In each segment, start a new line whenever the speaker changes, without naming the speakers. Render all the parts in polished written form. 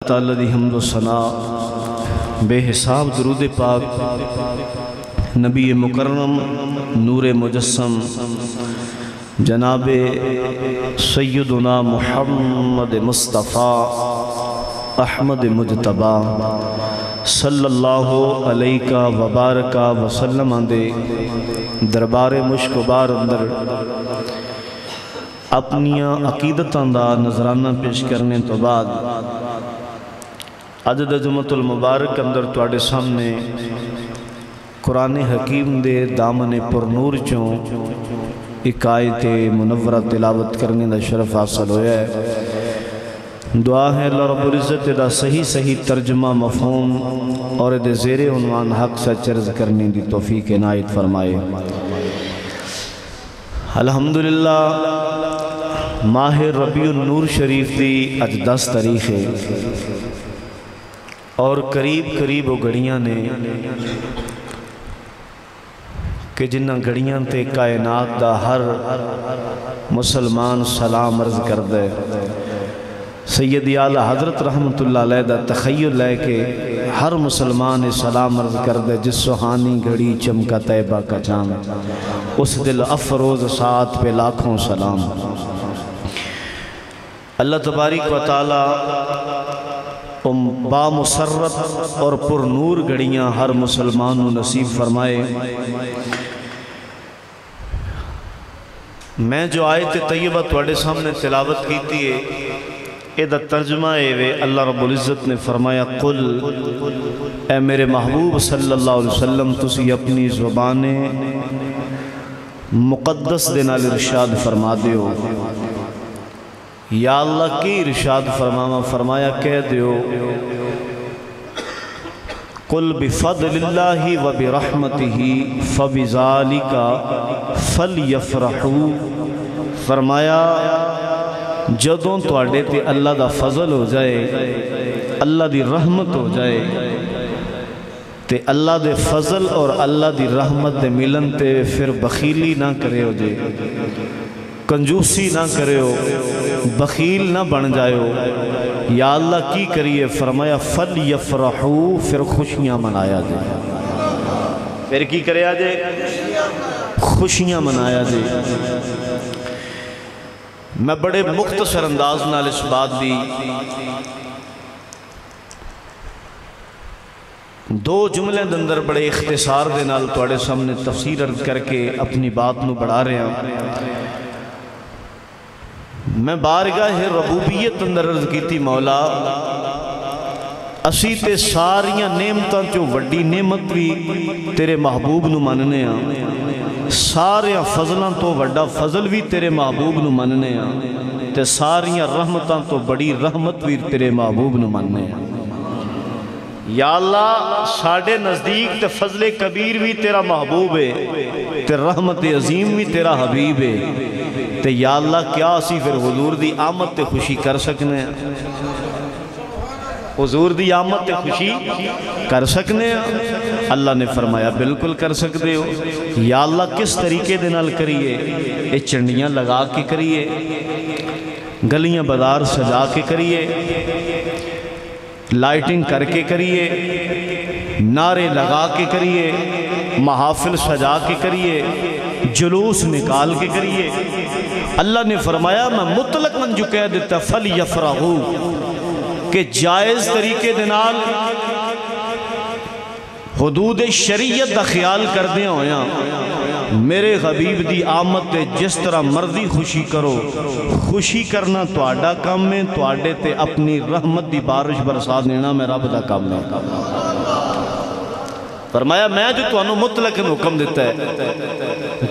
تعالی دی حمد و ثنا بے حساب درود پاک نبی مکرم نور مجسم جناب سیدنا محمد مصطفیٰ احمد مجتبی صلی اللہ علیہ وبارک وسلم دے دربار مشکبار اندر اپنیاں عقیدتاں دا نظرانہ پیش کرنے تو بعد اج دا جمعۃ المبارک اندر تواڈے سامنے قرآن حکیم دے دامن پر نور چوں ایک آیت منورہ تلاوت کرنے دا شرف حاصل ہویا ہے۔ دعا ہے اللہ رب العزت دا صحیح ترجمہ مفہوم اور دے زیر عنوان حق سے چرز کرنے دی توفیق عنایت فرمائے۔ الحمدللہ ماہ ربیع النور شریف دی اج 10 تاریخ ہے اور قریب وہ گھڑیاں نے کہ جنہ گھڑیاں تے کائنات دا ہر مسلمان سلام عرض کر دے۔ سیدی اعلیٰ حضرت رحمت اللہ علیہ دا تخیل ہے کہ ہر مسلمان سلام عرض کر دے جس سہانی گھڑی چمکا طیبہ کا چاند، اس دل افروز ساتھ پہ لاکھوں سلام۔ اللہ تبارک و تعالی با مسرت اور پر نور گھڑیاں ہر مسلمان نصیب فرمائے۔ میں جو آیت طیبہ تواڈے سامنے تلاوت کیتی ہے ادا ترجمہ ہے اللہ رب العزت نے فرمایا قل اے میرے محبوب صلی اللہ علیہ وسلم تسی اپنی زبان مقدس دے نال ارشاد فرما دیو۔ یا اللہ کی ارشاد فرمایا کہہ دیو قل بفضل اللہ و برحمتہ فبذالک فلیفرحوا، فرمایا جدوں تواڈے تے اللہ دا فضل ہو جائے، اللہ دی رحمت ہو جائے تے اللہ دے فضل اور اللہ دی رحمت دے ملن تے پھر بخیلی نہ کرے ہو جائے، کنجوسی نہ کرے ہو، بخیل نہ بن جائے ہو۔ یا اللہ کی کریے فرمایا فَلْيَفْرَحُوا، پھر خوشیاں منایا جائے، پھر کی کرے آجائے خوشیاں منایا جائے۔ میں بڑے مختصر انداز نال اس بات دی دو جملے دندر بڑے اختصار دے نال تواڈے سامنے تفسیر عرض کر کے اپنی بات نو بڑھا رہے ہیں۔ میں بارگاہ ربوبیت اندر عرض کی تھی مولا اسی تے ساریاں نعمتاں چو وڈی نعمت بھی تیرے محبوب نو مننے ہیں، ساریاں فضلاں تو وڈا فضل بھی تیرے محبوب نو مننے ہیں، تے ساریاں رحمتاں تو بڑی رحمت بھی تیرے محبوب نو مننے ہیں۔ یا اللہ ساڑھے نزدیک تے فضل کبیر بھی تیرا محبوب ہے، تے رحمت عظیم بھی تیرا حبیب ہے، تے یا اللہ کیا اسی پھر حضور دی آمد تے خوشی کر سکنے ہیں، حضور دی آمد تے خوشی کر سکنے ہیں؟ اللہ نے فرمایا بالکل کر سکتے ہو۔ یا اللہ کس طریقے دے نال کریے؟ اے چنڈیاں لگا کے کریے، گلیاں بازار سجا کے کریے، لائٹنگ کر کے کریے، نعرے لگا کے کریے، محافل سجا کے کریے، جلوس نکال کے کریے۔ اللہ نے فرمایا میں مطلق من جو کہہ دیتا فَلْيَفْرَحُوا کہ جائز طریقے دنال حدود شریعت دا خیال کر دیا ہویا، میرے حبیب دی آمد تے جس طرح مرضی خوشی کرو، خوشی کرنا تواڈا کام میں، تواڈے تے اپنی رحمت دی بارش برسا دینا میں رب دا کام میں۔ فرمایا میں جو تانوں مطلق حکم دیتا ہے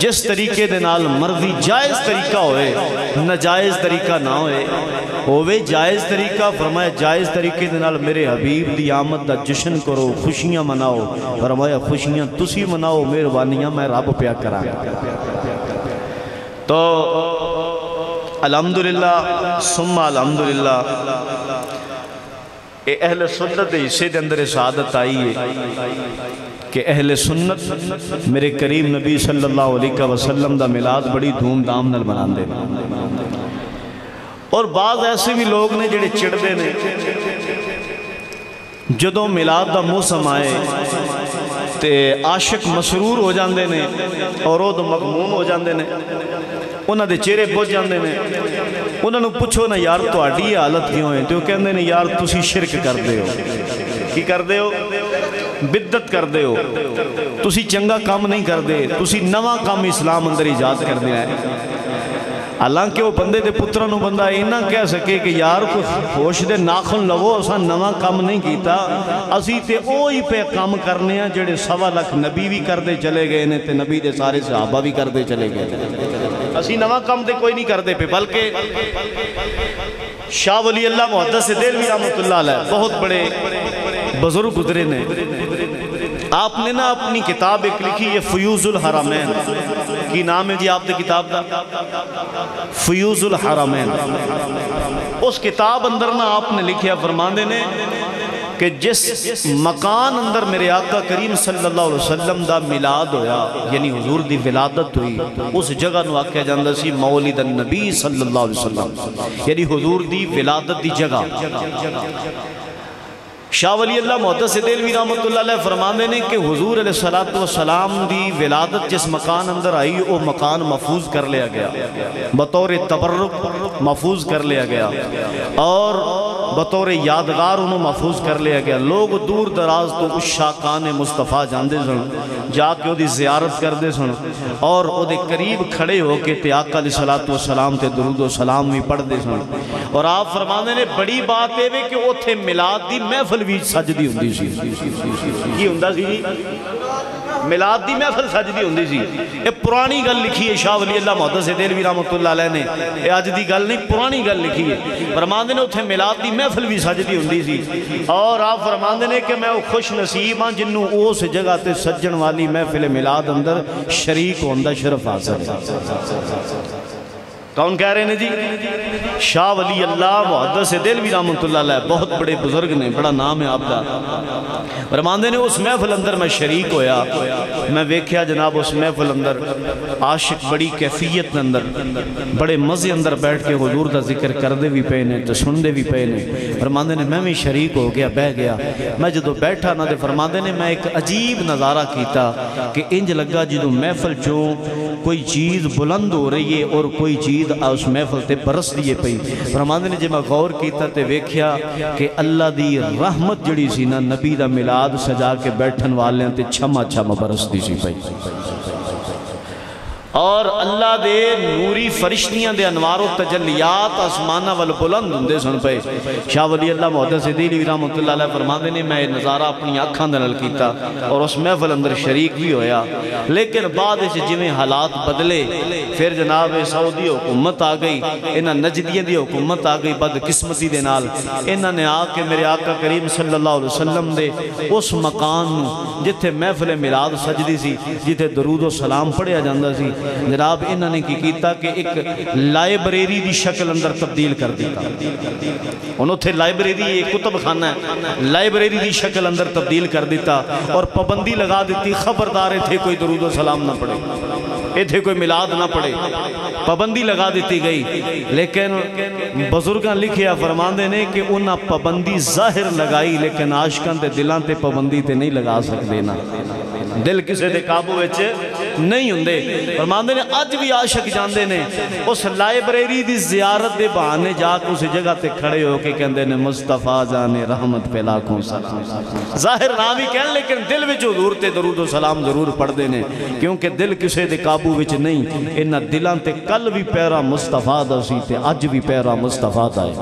جس طریقے دے نال مرضی جائز طریقہ ہوئے، ناجائز طریقہ نہ ہوئے جائز طریقہ، فرمایا جائز طریقے دے نال میرے حبیب دی آمد دا جشن کرو، خوشیاں مناؤ، فرمایا خوشیاں تسی مناؤ، مہربانیاں میں رب پیا کرا۔ تو الحمدللہ ثم الحمدللہ اہل سنت دے حصے دے اندر سعادت آئی ہے کہ اہل سنت میرے کریم نبی صلی اللہ علیہ وسلم دا میلاد بڑی دھوم دھام نال مناندے اور بعض ایسے بھی لوگ نے جڑے چڑھ دے نے جدوں میلاد دا موسم آئے تے عاشق مسرور ہو جاندے نے اور وہ تو مغموم ہو جاندے نے، انہاں دے چہرے بجھ جاندے نے۔ انہاں نو پوچھو نا یار تہاڈی حالت کیوں ہے؟ تو کہندے نے یار تسی شرک کردے ہو۔ کی کردے ہو؟ بدعت کردے ہو، تسی چنگا کام نہیں کردے، تسی نواں کام اسلام اندر ایجاد کردے ہیں۔ حالانکہ وہ بندے دے پتروں نو بندہ اینا کہہ سکے کہ یار کوئی ہوش دے ناخن لگو، اساں نواں کام نہیں کیتا، اسی تے اوہی پہ کام کرنے ہیں جڑے 1.25 لاکھ نبی بھی کردے چلے گئے نے تے نبی دے سارے صحابہ بھی کردے چلے گئے۔ اسی نواں کام تے کوئی نہیں کردے پہ، بلکہ شاہ ولی اللہ محدث دہلوی رحمۃ اللہ علیہ بہت بڑے بزرگ گزرے نے۔ آپ نے نا اپنی کتاب ایک لکھی ہے فیوز الحرمین، کی نام ہے جی آپ دے کتاب دا؟ فیوز الحرمین۔ اس کتاب اندر نا آپ نے لکھیا فرماندے نے کہ جس مکان اندر میرے آقا کریم صلی اللہ علیہ وسلم دا میلاد ہویا، یعنی حضور دی ولادت ہوئی، اس جگہ نو آکھیا جاندہ سی مولد النبی صلی اللہ علیہ وسلم، یعنی حضور دی ولادت دی جگہ۔ شاہ ولی اللہ محدث دہلوی رحمۃ اللہ علیہ فرماندے نے کہ حضور علیہ السلام دی ولادت جس مکان اندر آئی وہ مکان محفوظ کر لیا گیا، بطور تبرک محفوظ کر لیا گیا، اور بطور یادگار انہوں محفوظ کر لیا گیا۔ لوگ دور دراز تو اس شاقان مصطفیٰ جاندے سن، جا کے وہ دی زیارت کردے سن، اور وہ دے قریب کھڑے ہو کے تے آقا علیہ السلام تے درود و سلام بھی پڑھ دے سن۔ اور آپ فرماندے نے بڑی بات ہے کہ وہ تھے میلاد دی محفل بھی سجدی ہوندی سی۔ کی ہوندہ سی جی؟ میلاد دی محفل سجدی ہوندی سی۔ یہ پرانی گل لکھی ہے شاہ ولی اللہ محدث دہلوی رحمۃ اللہ علیہ نے، یہ آج دی گل نہیں، پرانی گل لکھی ہے۔ فرماندے نے اتھے میلاد دی محفل بھی سجدی ہوندی سی، اور آپ فرماندے نے کہ میں وہ خوش نصیب ہاں جنہوں اس جگہ تے سجن والی محفل میلاد اندر شریک ہوندہ شرف حاصل ہے۔ کون کہہ رہے ہیں جی؟ شاہ ولی اللہ محدث دہلوی رحمۃ اللہ علیہ بہت بڑے بزرگ نے، بڑا نام ہے آپ کا۔ فرماندے نے اس محفل اندر میں شریک ہویا، میں ویکھیا جناب اس محفل اندر عاشق بڑی کیفیت اندر بڑے مزے اندر بیٹھ کے حضور دا ذکر کردے بھی پے نے تو سندے بھی پے نے۔ فرماندے نے میں بھی شریک ہو گیا، بہ گیا۔ میں جدو بیٹھا نہ دے فرماندے نے میں ایک عجیب نظارہ کیتا کہ انج لگا جدو محفل چوں کوئی چیز بلند ہو رہی ہے اور کوئی چیز اس محفل تے برس دیئے پئی۔ فرماندے نے جب میں غور کیتا تے ویکھیا کہ اللہ دی رحمت جڑی سی نا نبی دا میلاد سجا کے بیٹھن والے تے چھما چھما برس دی سی پئی، اور اللہ دے نوری فرشتیاں دے انوار و تجلیات آسمانہ والبلند ہندے سن پہ۔ شاہ ولی اللہ محدث دہلوی رحمۃ اللہ علیہ فرماندے نے میں نظارہ اپنی آنکھاں دے نال کیتا اور اس محفل اندر شریک بھی ہویا، لیکن بعد اس جویں حالات بدلے، پھر جناب سعودی حکومت آ گئی، انہاں نجدیاں دی حکومت آ گئی بدقسمتی دے نال، انہاں نے آ کے میرے آقا کریم صلی اللہ علیہ وسلم دے اس مکان نو جتھے محفل میلاد سجدی سی، جتھے درود و سلام پڑھیا جاندہ سی، جناب انہوں نے کی کیتا کہ ایک لائبریری دی شکل اندر تبدیل کر دیتا۔ انہوں تھے لائبریری، ایک کتب خانہ ہے، لائبریری دی شکل اندر تبدیل کر دیتا، اور پابندی لگا دیتی خبردار تھے کوئی درود و سلام نہ پڑھے، اے تھے کوئی میلاد نہ پڑھے، پابندی لگا دیتی گئی۔ لیکن بزرگاں لکھیا فرماندے نے کہ انہاں پابندی ظاہر لگائی، لیکن عاشقاں تے دلاں تے پابندی تے نہیں لگا سکتے نا، دل کسے دے قابو وچ نہیں ہوندے۔ فرماندے نے آج بھی عاشق جاندے نے اس لائبریری دی زیارت دے بہانے جا کے اس جگہ تے کھڑے ہو کے کہندے نے مصطفیٰ جانے رحمت پہ لاکھوں سلام، ظاہر نہ بھی کہن لیکن دل وچ حضور تے درود و سلام ضرور پڑھ دے نے، کیونکہ دل کسے دے قابو وچ نہیں، انہاں دلاں تے کل بھی پیرا مصطفیٰ دا سی تے اج بھی پیرا مصطفیٰ دا ہے،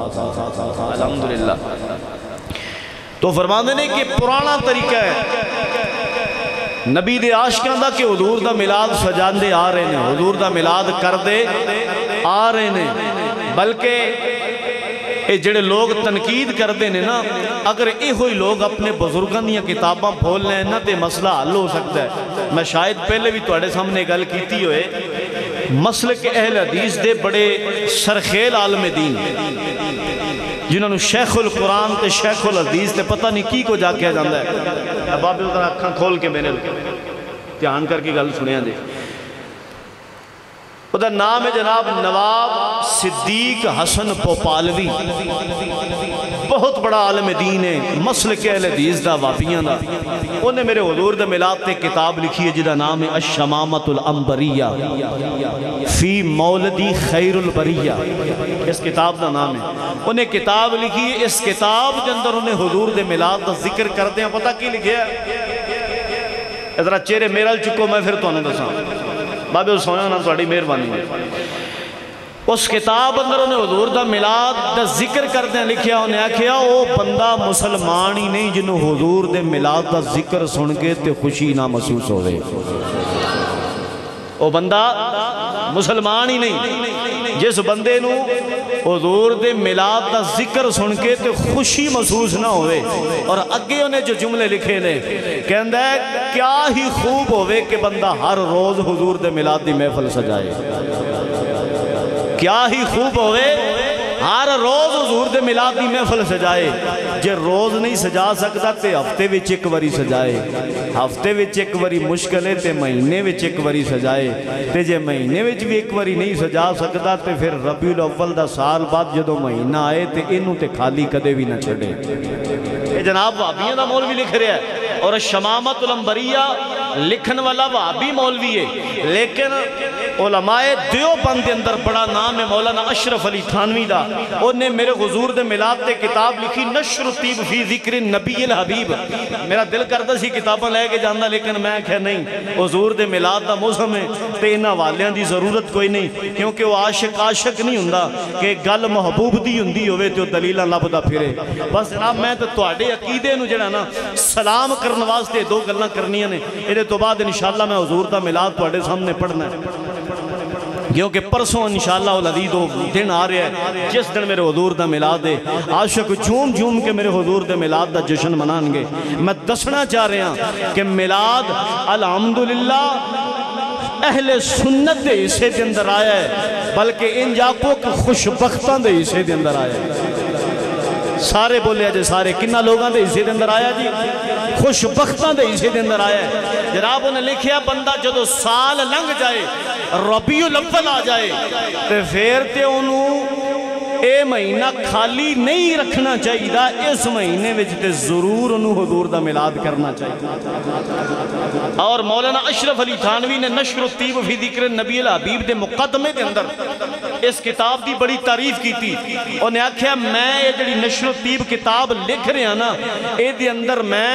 الحمدللہ۔ تو فرماندے نے کہ پرانا طریقہ ہے نبی دے عاشقاں دا کہ حضور دا میلاد سجان دے آ رہے ہیں، حضور دا میلاد کر دے آ رہے ہیں، بلکہ اے جڑے لوگ تنقید کر دے نا، اگر اے ہوئی لوگ اپنے بزرگاں دیا کتاباں پھول لیں نا تے مسئلہ حل ہو سکتا ہے۔ میں شاید پہلے بھی تواڈے سامنے گل کیتی ہوئے، مسلک اہل حدیث دے بڑے سرخیل عالم دین جنہوں نے شیخ القرآن تے شیخ الحدیث تے پتہ نہیں کی کو جا کیا جاندہ ہے۔ اب آپ ادھر اکھاں کھول کے میرے دھیان کر کے گل سنیا دے، ادھر نام ہے جناب نواب صدیق حسن پوپالوی، بہت بڑا عالم دین ہے، مسلک اہل حدیث دا، وابیاں دا، انہیں میرے حضور دے میلاد تے کتاب لکھی ہے جدا نام ہے الشمامۃ العنبریہ فی مولدی خیر البریہ، اس کتاب دا نام ہے۔ انہیں کتاب لکھی ہے، اس کتاب کے اندر انہیں حضور دے میلاد دا ذکر کردے ہیں۔ پتہ کی لکھیا ہے؟ ذرا چہرے میرل چکو، میں پھر تانوں دساں، بابے سویا نہ تہاڈی مہربانی ہے۔ اس کتاب اندر انہیں حضور دا میلاد دا ذکر کردے ہیں لکھیا، انہیں آکھیا او بندہ مسلمان ہی نہیں جنہوں حضور دے میلاد دا ذکر سن کے تے خوشی نہ محسوس ہوئے۔ او بندہ مسلمان ہی نہیں جس بندے نو حضور دے میلاد دا ذکر سن کے تے خوشی محسوس نہ ہوئے۔ اور اگے انہیں جو جملے لکھے نے کہندہ ہے کیا ہی خوب ہوئے کہ بندہ ہر روز حضور دے میلاد دی محفل سجائے، کیا ہی خوب ہوئے ہر روز حضور دے میلاد دی محفل سجائے۔ جے روز نہیں سجا سکتا تے ہفتے وچ ایک واری سجائے، ہفتے وچ ایک واری مشکل ہے تے مہینے وچ ایک واری سجائے، تے جے مہینے وچ بھی ایک واری نہیں سجا سکتا تے پھر ربیع الاول دا سال بعد جدو مہینہ آئے تے انہوں تے خالی کدے بھی نہ چھڑے۔ یہ جناب وہابیوں دا مولوی لکھ رہا ہے، اور الشمامۃ العنبریہ لکھن والا وہابی مولوی ہے، لیکن علماء دیوبند کے اندر بڑا نام ہے مولانا اشرف علی تھانوی دا، انہیں میرے حضور دے میلاد تے کتاب لکھی نشر الطیب فی ذکر النبی الحبیب۔ میرا دل کرتا سی کتاباں لے کے جانا، لیکن میں کہا نہیں، حضور دے میلاد دا موسم ہے تے انہاں والیاں دی ضرورت کوئی نہیں، کیونکہ وہ عاشق نہیں ہوندا کہ گل محبوب دی ہوندی ہوئے تو دلیلاں لبدا پھرے۔ بس جناب میں تو تواڈے عقیدے نو جڑا نا سلام کرن واسطے دو گلاں کرنیاں نے، اے تو بعد انشاءاللہ میں حضور دا میلاد تواڈے سامنے پڑھنا ہے، کیونکہ پرسوں انشاءاللہ العزیز وہ دن آ رہا ہے جس دن میرے حضور دا میلاد ہے۔ عاشق جھوم جھوم کے میرے حضور دے میلاد دا جشن منان گے۔ میں دسنا چاہ رہے ہیں کہ میلاد الحمدللہ اہل سنت دے حصے دے اندر آیا ہے، بلکہ ان جاکو کہ خوشبختان دے حصے دے اندر آیا ہے۔ سارے بولے جے سارے کنہ لوگاں دے حصے دے اندر آیا جی؟ خوشبختان دے حصے دے اندر آیا ہے۔ جناب انہیں لکھیا بندہ جدو سال لنگ جائے، ربیع الاول آ جائے، تے پھر تے انہوں اے مہینہ خالی نہیں رکھنا چاہیے دا، اس مہینے وچ تے ضرور انہوں حضور دا میلاد کرنا چاہیے۔ اور مولانا اشرف علی تھانوی نے نشر الطیب فی ذکر النبی الحبیب دے مقدمے دے اندر اس کتاب دی بڑی تعریف کی تھی۔ انہیں آکھیا میں یہ جڑی نشر الطیب کتاب لکھ رہے ہیں نا، اے دے اندر میں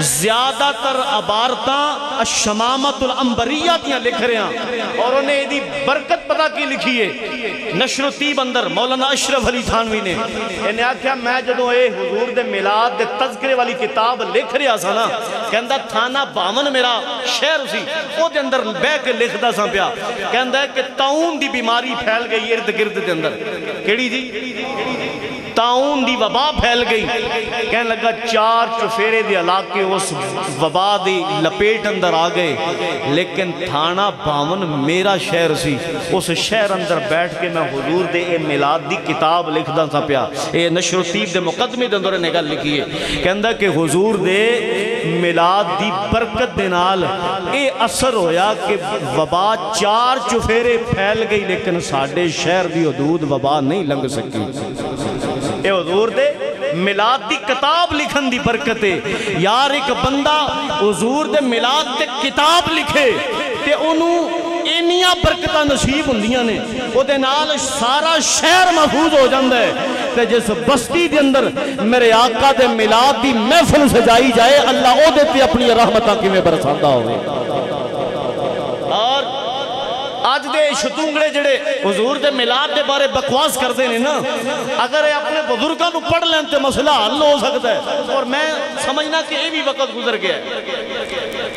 زیادہ تر عبارتاں الشمامۃ العنبریہ دیاں لکھ رہے ہیں، اور انہیں یہ دی برکت پتہ کی لکھی ہے نشر الطیب اندر مولانا اشرف علی تھانوی نے۔ انہیں آکھیا میں جدو اے حضور دے میلاد دے تذکرے والی کتاب لکھ رہا سا نا، کہندہ تھانہ باون میرا شہر سی، وہ دے اندر بے کے لکھ دا سا پیا، کہندہ ہے کہ طاعون دی بیماری پھیل گئی ارد گرد دے اندر۔ کیڑی جی؟ طاعون دی وبا پھیل گئی، کہنے لگا چار چفیرے دی علاقے اس وبا دی لپیٹ اندر آ گئے، لیکن تھانہ باون میرا شہر سی، اس شہر اندر بیٹھ کے میں حضور دے اے میلاد دی کتاب لکھ دا سا پیا۔ اے نشر الطیب دے مقدمے دے اندر نگاہ لکھی ہے، کہندہ کہ حضور دے میلاد دی برکت دے نال اے اثر ہویا کہ وبا چار چفیرے پھیل گئی، لیکن ساڑھے شہر دی حدود وبا نہیں لنگ سکی۔ اے حضور دے میلاد دی کتاب لکھن دی برکت ہے۔ یار ایک بندہ حضور دے میلاد تے کتاب لکھے تے انہوں انیاں برکتہ نصیب ہوندیاں نے، وہ دے نال سارا شہر محفوظ ہو جاندہ ہے۔ تے جس بستی دے اندر میرے آقا دے میلاد دی محفل سجائی جائے، اللہ او دیتے اپنی رحمتہ کی میں برساندہ ہوئے۔ اور آج دے شتونگڑے جڑے حضور دے میلاد دے بارے بکواس کر دینے نا، اگر اپنے بزرگاں نو پڑھ لیں تو مسئلہ حل ہو سکتا ہے۔ اور میں سمجھنا کہ یہ بھی وقت گزر گیا ہے،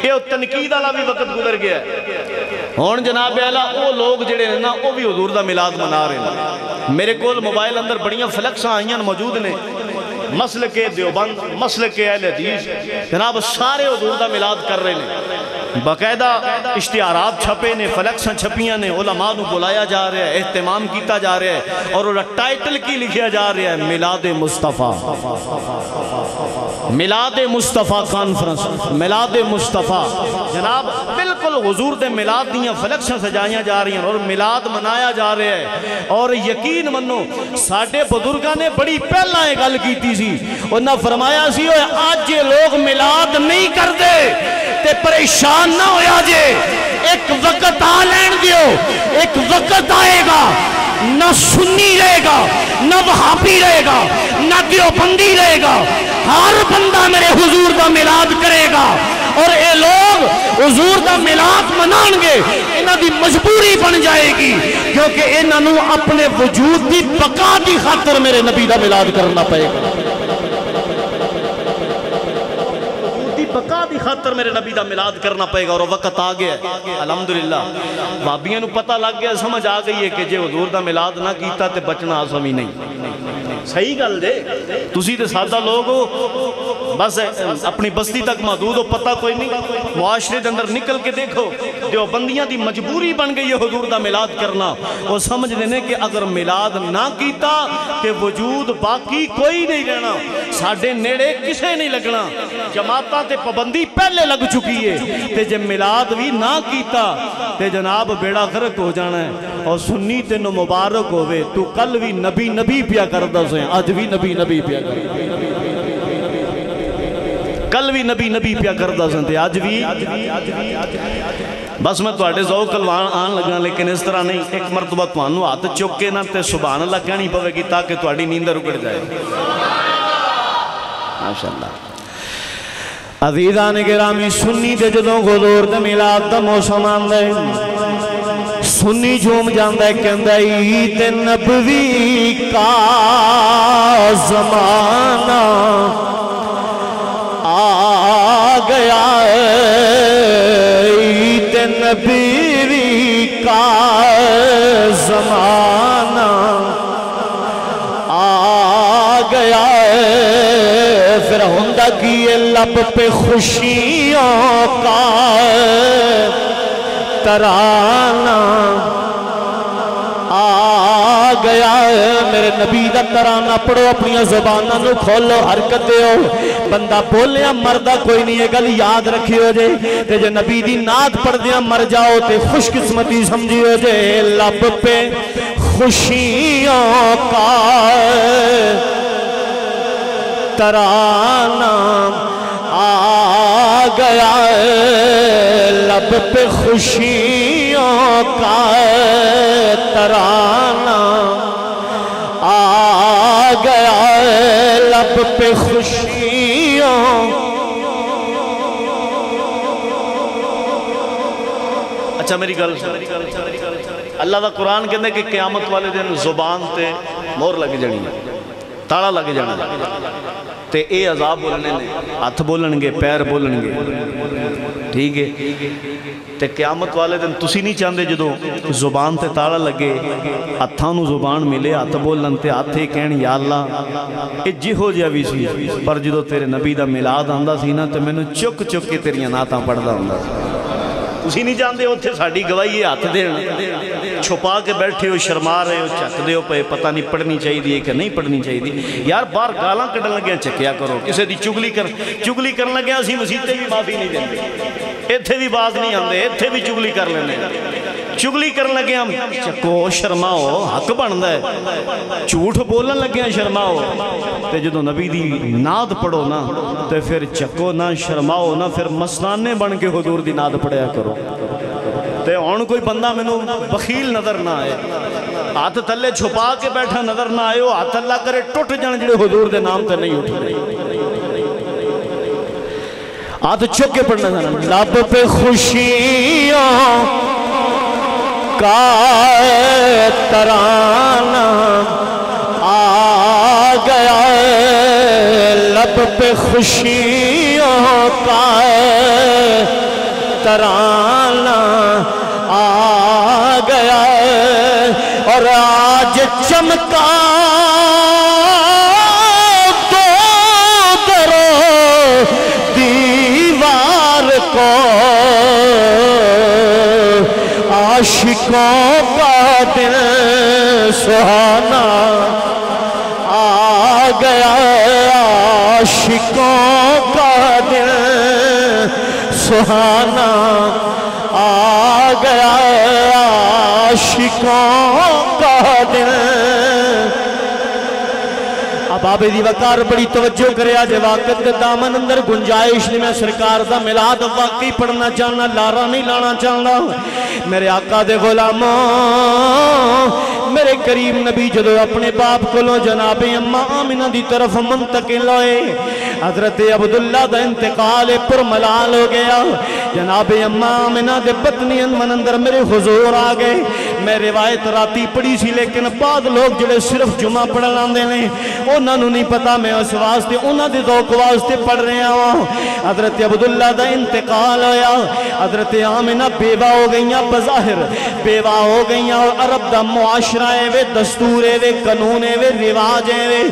یہ تنقید والا بھی وقت گزر گیا ہے۔ ہون جناب اعلیٰ وہ لوگ جڑے ہیں نا وہ بھی حضور دا میلاد منا رہے ہیں۔ میرے کول موبائل اندر بڑیاں فلیکساں آئیاں موجود نے، مسلک دیوبند، مسلک اہل حدیث، جناب سارے حضور دا میلاد کر رہے ہیں۔ باقاعدہ اشتہارات چھپے نے، فلیکساں چھپیاں نے، علماء نو بلایا جا رہا ہے، اہتمام کیتا جا رہا ہے، اور وہ ٹائٹل کی لکھیا جا رہا ہے میلاد مصطفیٰ، میلاد مصطفیٰ کانفرنس، میلاد مصطفیٰ۔ جناب بالکل حضور دے میلاد دیاں فلیکساں سجائیاں جا رہی ہیں اور میلاد منایا جا رہا ہے۔ اور یقین منو ساڑھے بزرگاں نے بڑی پہلا ایک گل کیتی سی، انہاں فرمایا سی آج یہ لوگ میلاد نہیں کر دے تے پریشان نہ ہویا جے، ایک وقت آ لین دیو، ایک وقت آئے گا نہ سنی رہے گا نہ وہابی رہے گا نہ دیوبندی رہے گا، ہر بندہ میرے حضور دا میلاد کرے گا، اور اے لوگ حضور دا میلاد منان گے، انہاں دی مجبوری بن جائے گی، کیونکہ انہاں نو اپنے وجود دی بقا دی خاطر میرے نبی دا میلاد کرنا پائے گا، بقا دی خاطر میرے نبی دا میلاد کرنا پائے گا، اور وقت آ گیا ہے الحمدللہ۔ وابیاں نو پتہ لگ گیا، سمجھ آ گئی ہے کہ جے حضور دا میلاد نہ کیتا تے بچنا آسان ہی نہیں۔ صحیح گل دے، تسی تے سادہ لوگ ہو، بس اپنی بستی تک محدود ہو، پتہ کوئی نہیں، معاشرے دے اندر نکل کے دیکھو، دیوبندیاں دی مجبوری بن گئی ہے حضور دا میلاد کرنا۔ وہ سمجھ دینے کہ اگر میلاد نہ کیتا تے وجود باقی کوئی نہیں رہنا، ساڑھے نیڑے کسے نہیں لگنا، جماعتاں تے پابندی پہلے لگ چکی ہے، تے جب میلاد بھی نہ کیتا تے جناب بیڑا غرق ہو جانا ہے۔ اور سنی تے نو مبارک ہوئے، تو کل بھی نبی نبی پیا کردہ سے، آج بھی نبی نبی پیا کردہ، کل بھی نبی نبی پیا کردہ سے، آج بھی۔ بس میں توڑے ذوق آن لگا، لیکن اس طرح نہیں، ایک مرتبہ توانو ہاتھ چکے نہ تے سبحان اللہ کہنی پوے گی تاکہ توڑی نیندہ رکڑ جائے۔ ماشاءاللہ عزیزان گرامی، سنی دے جدوں حضور دے میلاد دا موسم آندے، سنی جھوم جاندے کہندے عید نبوی کا زمانہ آ گیا ہے، عید نبوی کا زمانہ آ گیا ہے، پھر ہندہ کیے لب پہ خوشیوں کا ترانہ آ گیا ہے۔ میرے نبی دا ترانہ پڑھو، اپنی زبانہ نو کھولو، حرکت ہو، بندہ بولیا مردہ کوئی نہیں ہے، گل یاد رکھی ہو جائے، تے جو نبی دی نعت پڑھ دیا مر جاؤ تے خوش قسمتی سمجھی ہو جائے۔ لب پہ خوشیوں کا ترانہ آ گیا ہے، لب پہ خوشیوں کا ترانہ آ گیا ہے، لب پہ خوشیوں۔ اچھا میری گل، اللہ دا قرآن کہنے کہ قیامت والے دن زبان تے مور لگ جانی ہے، تاڑا لگ جانا تے اے عذاب بولنے نے، ہاتھ بولن گے، پیر بولن گے، ٹھیک ہے؟ تے قیامت والے دن تسی نہیں چاندے جدو زبان تے تاڑا لگے، ہاتھاں نو زبان ملے، ہاتھ بولن تے ہاتھے کہن یا اللہ اے جہو جیا بھی سی، پر جدو تیرے نبی دا میلاد آندہ سی نا تے میں نے چک چک کے تیریاں نعتاں پڑھدا ہوندا سی۔ تسی نہیں جاندے ہوتے ساڑھی گواہی ہاتھ دینا، چھپا کے بیٹھے ہو، شرما رہے ہو، چک دے ہو پہ، پتہ نہیں پڑھنی چاہیے دی کہ نہیں پڑھنی چاہیے دی۔ یار بار گالاں کڑھن لگے ہیں چکیا کرو، کسے دی چگلی کرن لگے ہیں، اسی مسیحتے بھی معافی نہیں دیندے، ایتھے بھی باز نہیں آندے، ایتھے بھی چگلی کر لینے، چگلی کرن لگے ہم چکو شرماؤ، حق بندہ ہے، جھوٹ بولن لگے ہیں شرماؤ، تے جدو نبی دی نعت پڑھو نا تے پھر چکو نہ شرماؤ نہ، پھر مسنانے بن کے حضور دی نعت پڑھیا کرو۔ تے ہون کوئی بندہ میں نو بخیل نظر نہ آئے، ہاتھ تلے چھپا کے بیٹھا نظر نہ آئے، ہاتھ اللہ کرے ٹوٹ جان جڑے حضور دے نام تے نہیں اٹھ رہے، ہاتھ چک کے پڑھنا جانا۔ لب پہ خوشیوں کا ترانہ آ گیا ہے، لب پہ خوشیوں کا ترانہ آ گیا ہے، اور آج چمکا تو کرو دیوار کو عاشقوں کا دل سہانا آ گیا عاشقوں کا دل اب آبے دی وقار بڑی توجہ کرے آج واقعت کے دامن اندر گنجائش نے میں سرکار دا ملاد واقعی پڑھنا چاہنا لارا نہیں لانا چاہنا میرے آقا دے غلاموں میرے کریم نبی جدو اپنے باپ کو لو جناب اماں آمنہ دی طرف منتقل ہوئے حضرت عبداللہ دا انتقال پر ملال ہو گیا جناب اماں آمنہ دے پتنی من اندر میرے حضور آگئے میں روایت راتی پڑھی سی لیکن بعد لوگ جڑے صرف جمعہ پڑھ لاندے نے انہوں نے نہیں پتا میں اس واسطے انہوں نے ذوق واسطے پڑھ رہے ہوں حضرت عبداللہ دا انتقال ہویا حضرت آمنہ بیوہ ہو گئیاں بظاہر بیوہ ہو گئیاں اور عرب دا معاشرہ ہے وے دستور ہے وے قانون ہے وے رواج ہے وے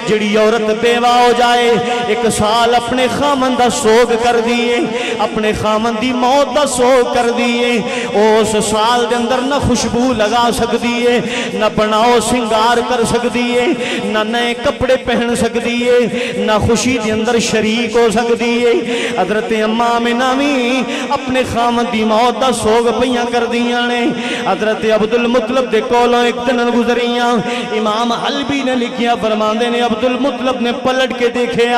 جڑی عورت بیوہ ہو جائے ایک سال اپنے خامن دا سوگ کر دیئے اپنے خامن دی موت دا سوگ کر دیئے اس سال دے اندر نہ خوشبو لگا سکتی ہے نہ بناؤ سنگار کر سکتی ہے نہ نئے کپڑے پہن سکتی ہے نہ خوشی دے اندر شریک ہو سکتی ہے حضرت اماں آمنہ بھی اپنے خامن دی موت دا سوگ پہیاں کر دیاں نے حضرت عبدالمطلب دے کولوں ایک دن گزریاں امام حلبی نے لکھیا فرماندے نے عبدالمطلب نے پلٹ کے دیکھے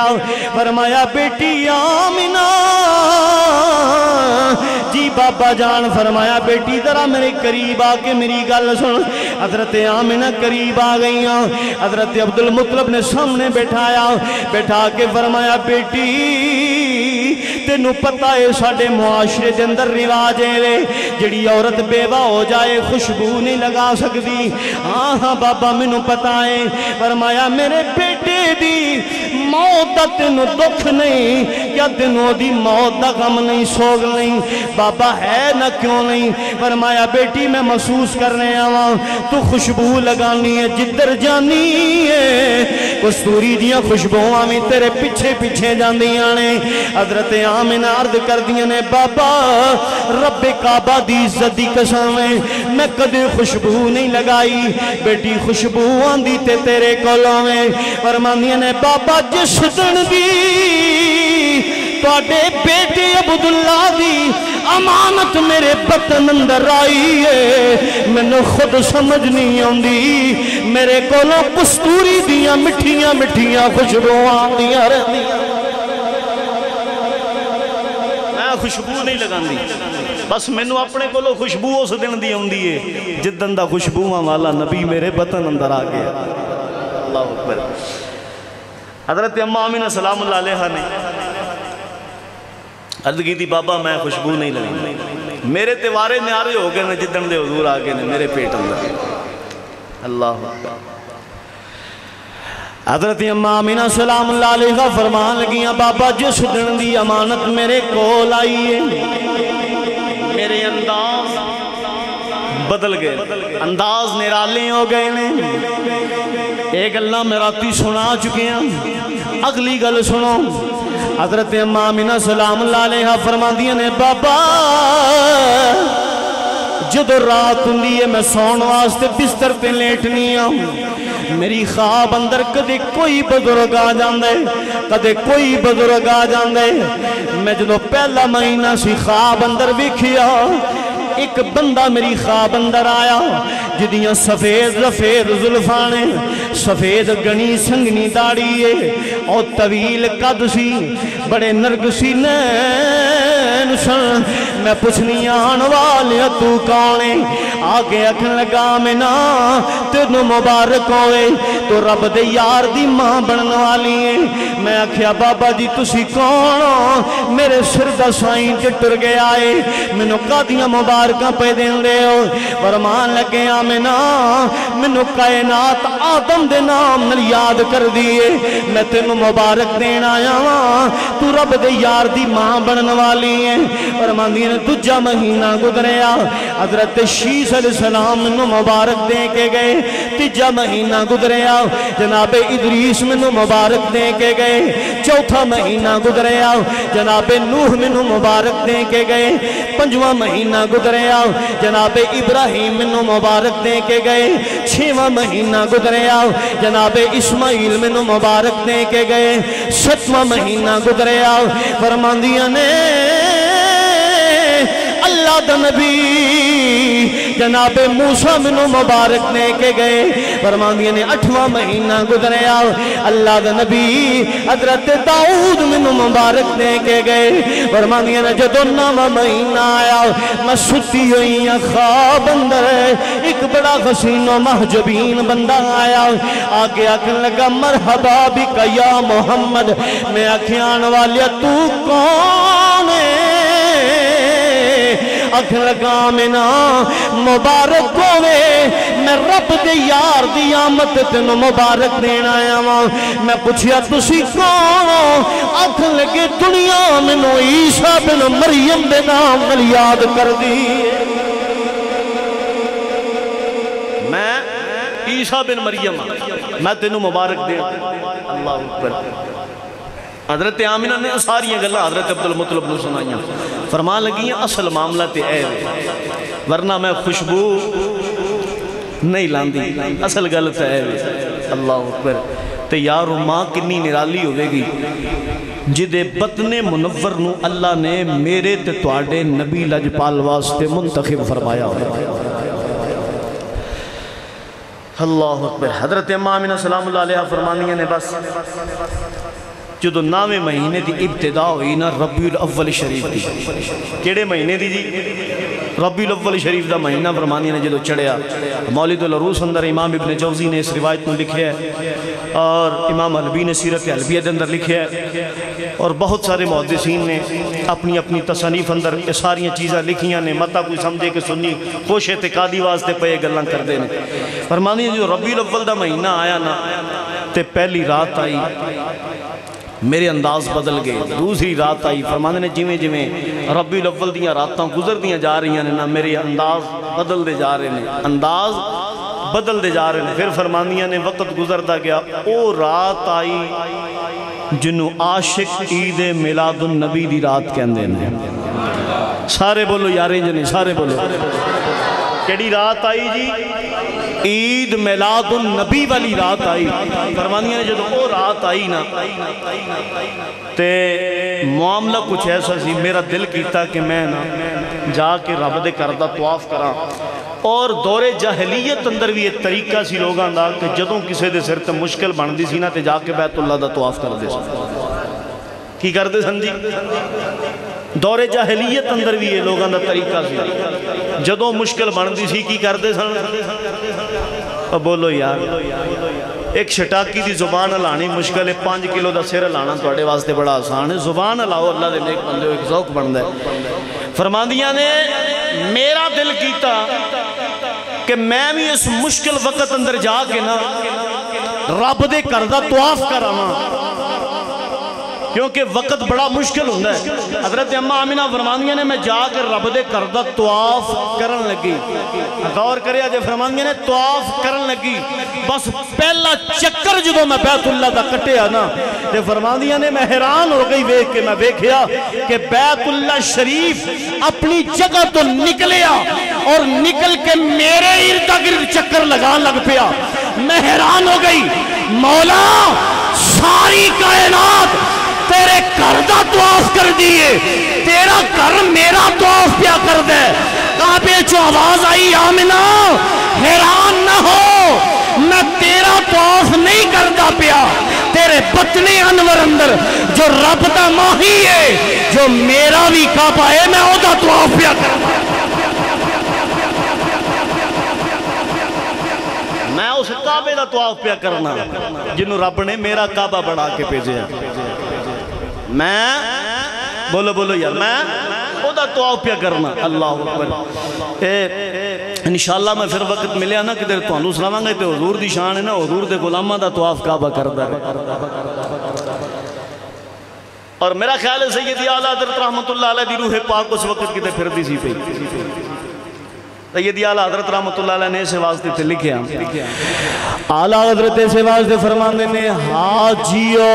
فرمایا بیٹی آمنہ جی بابا جان فرمایا بیٹی ذرا میرے قریب آکے میری گل سن حضرت آمنہ قریب آ گئیاں حضرت عبدالمطلب نے سامنے بیٹھا کے فرمایا بیٹی تینوں پتہ ہے ساڑھے معاشرے دے اندر رواج ہے جڑی عورت بیوہ ہو جائے خوشبو نہیں لگا سکتی ہاں بابا مینوں پتہ ہے فرمایا میرے بیٹے دی موت دا تینوں دکھ نہیں کیا تینوں دی موت دا غم نہیں سوگ نہیں بابا ہے نہ کیوں نہیں فرمایا بیٹی میں محسوس کرنے آواں تو خوشبو لگانی ہے جدر جانی ہے کستوری دیاں خوشبوہاں میں تیرے پیچھے پیچھے جاندیاں نے حضرت آمنہ عرض کر دیاں نے بابا رب کعبہ دی عزت دی قسم ہے میں کدے خوشبو نہیں لگائی بیٹی خوشبو آندی تے تیرے کولوں میں فرماندیاں نے بابا جس دن دی توڑے بیٹے عبداللہ دی امانت میرے بطن اندر آئی ہے میں نے خود سمجھ نہیں آندی میرے کولوں کستوری دیاں مٹھیاں مٹھیاں خوشبوآں دیاں رہنیاں میں خوشبو نہیں لگاندی بس میں نے اپنے کولوں خوشبو اس دن دی آندی ہے جدن دا خوشبوآں والا نبی میرے بطن اندر آ گیا اللہ اکبر حضرت اماں آمنہ سلام اللہ علیہ نے عرض کی تھی بابا میں خوشبو نہیں لگی میرے تیوارے نیارے ہو گئے نے جدن دے حضور آگے نے میرے پیٹ اندر اللہ حضرت اماں آمنہ سلام اللہ علیہ فرمان لگیاں بابا جس دن دی امانت میرے کول آئی ہے میرے انداز بدل گئے انداز نرالے ہو گئے نے ایک اللہ میں راتی سنا چکے ہیں اگلی گل سنو حضرت اماں آمنہ سلام اللہ علیہ فرما دیا نے بابا جدو رات ہوندی ہے میں سون واسطے بستر تے لیٹنی ہوں میری خواب اندر کدے کوئی بزرگ آ جاندے کدے کوئی بزرگ آ جاندے میں جدو پہلا مہینہ سی خواب اندر ویکھیا ایک بندہ میری خواب اندر آیا جدیاں سفید رفید زلفانے سفید گنی سنگنی داڑی ہے اور طویل قد سی بڑے نرگسی نین سن میں پوچھنی آن والیا تو کونے آگے اکھن لگا میں نا تینو مبارک ہوئے تو رب دے یار دی ماں بنن والی ہے میں آکھیا بابا جی تسی کون میرے سر دا سائیں ٹر گیا ہے مینوں قادیاں مبارکاں پہ دین لے ہو فرمان لگے آمنا مینوں کائنات آدم دے نام نل یاد کر دیئے میں تینو مبارک دین آیا ہاں تو رب دے یار دی ماں بنن والی ہے فرمان دیئے دجا مہینہ گزریا حضرت 6 شیس علیہ السلام منو مبارک دے کے گئے، تیجا مہینہ گزریا جناب ادریس منو مبارک دے کے گئے، چوتھا مہینہ گزریا جناب نوح منو مبارک دے کے گئے، پنجواں مہینہ گزریا جناب ابراہیم منو مبارک دے کے گئے، چھواں مہینہ گزریا جناب اسماعیل منو مبارک دے کے گئے، ستواں مہینہ گزریا فرماندیاں نے اللہ دا نبی جناب موسیٰ منو مبارک دے کے گئے، فرماندیاں نے 8واں مہینہ گزریا اللہ دا نبی حضرت داؤد منو مبارک دے کے گئے، فرماندیاں نے جدو 9واں مہینہ آیا میں ستی ہوئی خواب اندر ایک بڑا حسین و محجبین بندہ آیا، آگے آکھن لگا مرحبا بک یا محمد، میں آکھیان والیا تو کون ہے؟ آکھن لگا آمینہ مبارک ہوئے میں رب دے یار دی آمد تینو مبارک دینا آیا ماں، میں پوچھیا تسی کون؟ آکھن لگے دنیا منو عیسیٰ بن مریم دے نام نال یاد کر دی، میں عیسیٰ بن مریم میں تینو مبارک دے، اللہ اکبر۔ حضرت آمینہ نے ساریاں گلہ حضرت عبدالمطلب نے سنائیاں، فرما لگیاں اصل معاملہ تے اے ورنہ میں خوشبو نہیں لاندی، اصل غلط ہے اللہ اکبر۔ تے یارو ماں کنی نرالی ہوئے گی جدے بطن منور نو اللہ نے میرے تے تواڈے نبی لجپال واسطے منتخب فرمایا ہوئے، اللہ اکبر۔ حضرت آمینہ سلام اللہ علیہ فرمانیاں نے بس جدو 9ویں مہینے دی ابتدا ہوئی نا ربیع الاول شریف دی، کیڑے مہینے دی جی؟ ربیع الاول شریف دا مہینہ فرمانیاں نے جدو چڑھیا، مولد العروس اندر امام ابن جوزی نے اس روایت کو لکھیا ہے اور امام حلبی نے سیرت حلبیہ دے اندر لکھیا ہے اور بہت سارے محدثین نے اپنی اپنی تصانیف اندر یہ ساریاں چیزیں لکھیاں نے، متا کوئی سمجھے کہ سنی خوش اعتقادی واسطے پہ گلاں کر دینے۔ فرمانیاں جو ربیع الاول دا مہینہ آیا نا تے پہلی رات آئی میرے انداز بدل گئے، دوسری رات آئی فرمانے نے جویں جویں ربیع الاول دیاں راتاں گزر دیاں جا رہی ہیں نا میرے انداز بدل دے جا رہے ہیں، انداز بدل دے جا رہے ہیں۔ پھر فرماندیاں نے وقت گزرتا گیا، او رات آئی جنہوں عاشق عید میلاد النبی دی رات کہندے ہیں، سارے بولو یاریں جنہیں سارے بولو، کیڑی رات آئی جی؟ عید میلاد النبی والی رات آئی۔ فرمانیاں نے جدو وہ رات آئی نا تے معاملہ کچھ ایسا سی، میرا دل کیتا کہ میں نا جا کے رب دے کردہ طواف کراں، اور دور جاہلیت اندر بھی ایک طریقہ سی لوگاں دا کہ جدوں کسے دے سر تے مشکل بن دی سی نا تے جا کے بیت اللہ دا طواف کر دے سن، کی کر دے سن جی؟ دور جاہلیت اندر بھی یہ لوگاں دا طریقہ سی، جدوں مشکل بن دی سی کی کر دے سن؟ بولو یار، ایک شٹاکی دی زبان ہلانی مشکل ہے، 5 کلو دا سر ہلانا توڑے واسطے بڑا آسان ہے، زبان ہلاؤ اللہ دے نیک بندے ہو ایک ذوق بن دے۔ فرماندیاں نے میرا دل کیتا کہ میں بھی اس مشکل وقت اندر جا کے نا رب دے کردہ طواف کرانا، کیونکہ وقت بڑا مشکل ہوندہ ہے۔ حضرت اماں آمینہ فرماندیاں نے میں جا کر رب دے کردہ طواف کرن لگی، غور کرے آجے فرماندیاں نے طواف کرن لگی، بس پہلا چکر جدو میں بیت اللہ دا کٹے آنا تے فرماندیاں نے میں حیران ہو گئی ویکھ کے، میں ویکھیا کہ بیت اللہ شریف اپنی جگہ تو نکلیا اور نکل کے میرے ارد گرد چکر لگا لگ پیا۔ میں حیران ہو گئی، مولا ساری کائنات تیرے کردہ طواف کر دیئے، تیرا کر میرا طواف پیا کر دے۔ کعبے جو آواز آئی آمینہ حیران نہ ہو، میں تیرا طواف نہیں کردہ پیا، تیرے بطن انور اندر جو رب دا ماہی ہے، جو میرا بھی کعبہ ہے، میں او دا طواف پیا کر دے۔ میں اس کعبے دا طواف پیا کرنا جنہوں رب نے میرا کعبہ بڑھا کے بھیجے ہیں، میں بولو بولو یار میں او دا طواف پیا کرنا۔ اللہ اکبر۔ انشاءاللہ میں پھر وقت ملیا نا کدھر تو انہوں سلاماں گئے تے حضور دی شان ہے نا، حضور دے غلامہ دا طواف کعبہ کردہ ہے۔ اور میرا خیال ہے سیدی اعلیٰ حضرت رحمت اللہ علیہ دی روح پاک اس وقت کی تے پھر دی سی پہ سیدی اعلیٰ حضرت رحمت اللہ علیہ نے اسے واسطے تے لکھے اعلیٰ حضرت اسے واسطے فرمانے نے حاجیو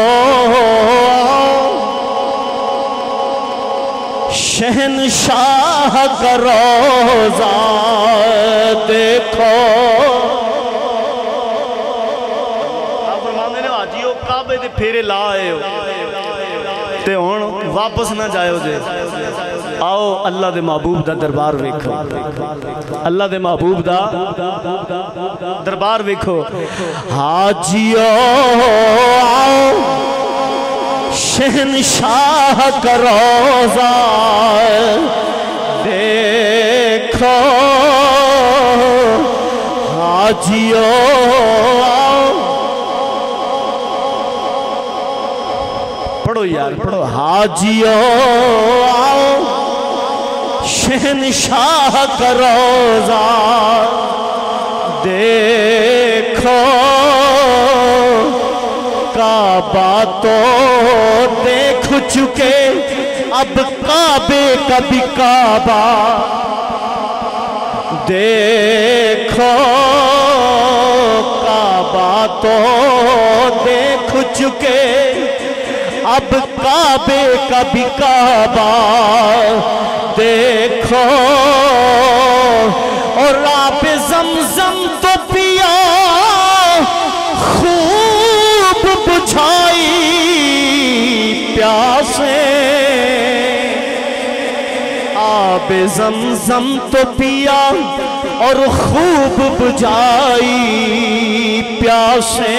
شہنشاہ کا روزہ دیکھو آپ فرمانے نے حاجیو کعبے دے پھیرے لائے ہو تے ہون واپس نہ جائے ہو جے آؤ اللہ دے محبوب دا دربار ویکھو اللہ دے محبوب دا دربار ویکھو حاجیو آؤ شہنشاہ کا روزہ دیکھو حاجیو آؤ پڑھو یار پڑھو حاجیو آؤ شہنشاہ کا روزہ دیکھو کعبہ تو دیکھ چکے اب کعبے کا بھی کعبہ دیکھو کعبہ تو دیکھ چکے اب کعبے کا بھی کعبہ دیکھو اور آب زمزم تو پیا خوب بجھائی پیاسے آب زمزم تو پیا اور خوب بجھائی پیاسے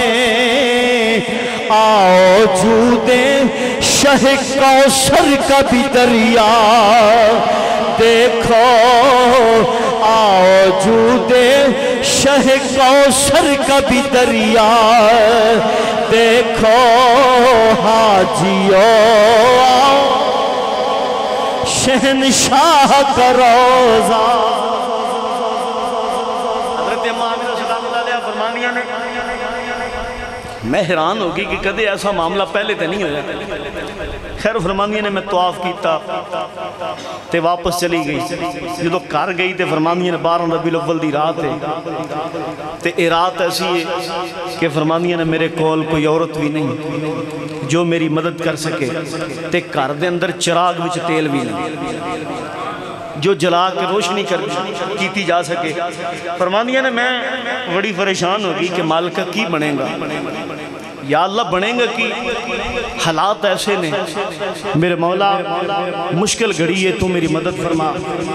آؤ جودے شہ کوثر کا بھی دریا دیکھو آؤ جودے شہ کوثر کا بھی دریا دیکھو حاجیو آؤ شہنشاہ کا روزہ حضرت امام صلی اللہ علیہ فرمانیہ نے میں حیران ہوگی کہ کدے ایسا معاملہ پہلے تے نہیں ہویا خیر فرماندیہ نے میں طواف کیتا تے واپس چلی گئی جدو کر گئی تے فرماندیہ نے 12 ربیع الاول دی رات ہے تے اے رات ایسی ہے کہ فرماندیہ نے میرے کول کوئی عورت بھی نہیں جو میری مدد کر سکے تے گھر دے اندر چراغ وچ تیل بھی نہیں جو جلا کے روشنی کیتی جا سکے فرماندیہ نے میں بڑی پریشان ہوگی کہ مالکہ کی بنے گا یا اللہ بنے گا کی حالات ایسے نے میرے مولا مشکل گھڑی ہے تو میری مدد فرما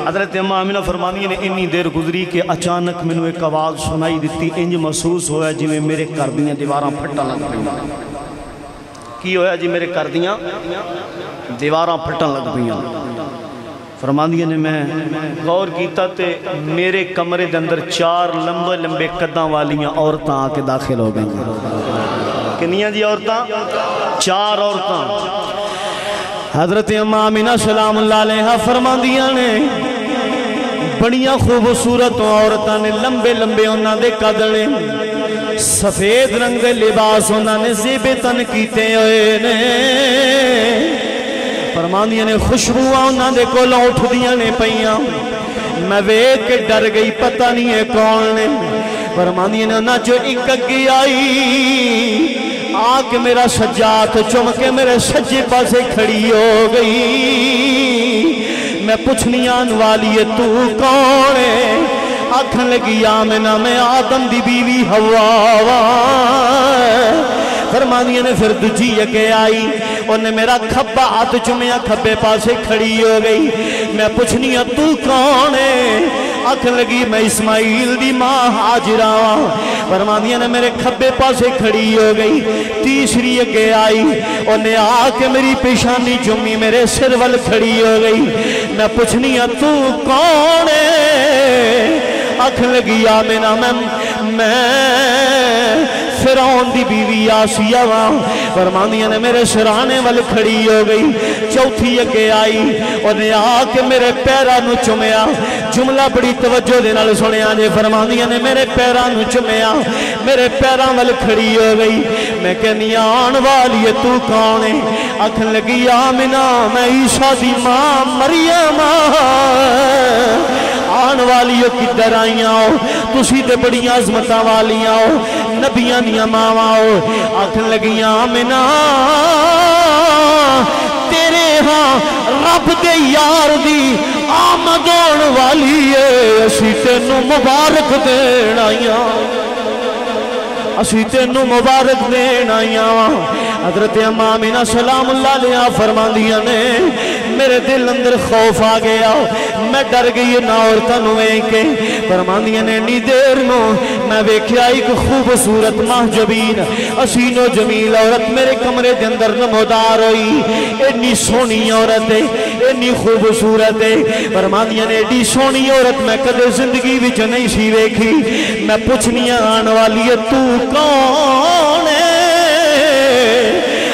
حضرت امام آمینہ فرماندیہ نے انی دیر گزری کہ اچانک میں نے ایک آواز سنائی دیتی انج محسوس ہویا جی میں میرے کر دیاں دیواراں پھٹا لگ پڑیاں کی ہویا جی میرے کر دیاں دیواراں پھٹا لگ پڑیاں فرماندیہ نے میں غور کیتا تے میرے کمرے دے اندر 4 لمبے لمبے قداں والیاں عورتاں آ کے داخل ہو گئیں کنیاں جی عورتاں 4 عورتاں حضرت امام آمینہ سلام اللہ علیہ فرماندیہ نے بڑیاں خوبصورت عورتاں نے لمبے لمبے انہاں دے قدنے سفید رنگ دے لباس انہاں نے زیب تن کیتے ہوئے نے فرماندیہ نے خوشبوآں انہاں دے کو لوٹ دیاں نے پئیاں میں ویک کے ڈر گئی پتہ نہیں ہے کون نے فرماندیہ نے انہاں جو ایک اگی آئی آکے میرا سجات چم کے میرے سجے پاسے کھڑی ہو گئی میں پوچھنی آن والی ہے تو کون ہے آکھن لگی آمنہ میں آدم دی بیوی ہوا فرماندیہ نے پھر دجی اگے آئی انہیں میرا کھبا ہاتھ چمیا کھبے پاسے کھڑی ہو گئی میں پوچھنی ہے تو کون ہے آکھن لگی میں اسماعیل دی ماں حاجرہ فرماندیہ نے میرے کھبے پاسے کھڑی ہو گئی تیسری اگے آئی انہیں آکے میری پیشانی چمی میرے سر وال کھڑی ہو گئی میں پوچھنی ہے تو کون ہے آکھن لگی آمنہ میں فرعون دی بیوی آسیہ وہاں فرماندیہ نے میرے سرانے وال کھڑی ہو گئی چوتھی اگے آئی انہیں آکے میرے پیرہ نو چمیا جملہ بڑی توجہ دینا سنیا جے فرماندیہ نے میرے پیرہ نو چمیا میرے پیرہ وال کھڑی ہو گئی میں کہنی آن والی ہے تو کون ہے آکھن لگی آمنہ میں عیسیٰ دی ماں مریم جہان والیو کدھر آئیاں ہو تسی تے بڑی عظمتاں والیاں ہو نبیاں دیاں ماواں ہو آکھن لگیاں آمنہ تیرے ہاں رب دے یار دی آمد ہون والی ہے اسی تینوں مبارک دین آئیاں اسی تینوں مبارک دین آئیاں حضرت اماں آمینہ سلام اللہ علیہ فرماندیاں نے میرے دل اندر خوف آ گیا میں ڈر گئی نہ عورتاں نو ویکھ کے فرماندیاں نے انی دیر نو میں ویکھیا ایک خوبصورت محجبین حسین و جمیل عورت میرے کمرے دے اندر نمودار ہوئی اتنی سونی عورت ہے اتنی خوبصورت ہے فرماندیاں نے اتنی سونی عورت میں کدے زندگی وچ نہیں سی ویکھی میں پوچھنی آن والی ہے تو کون ہے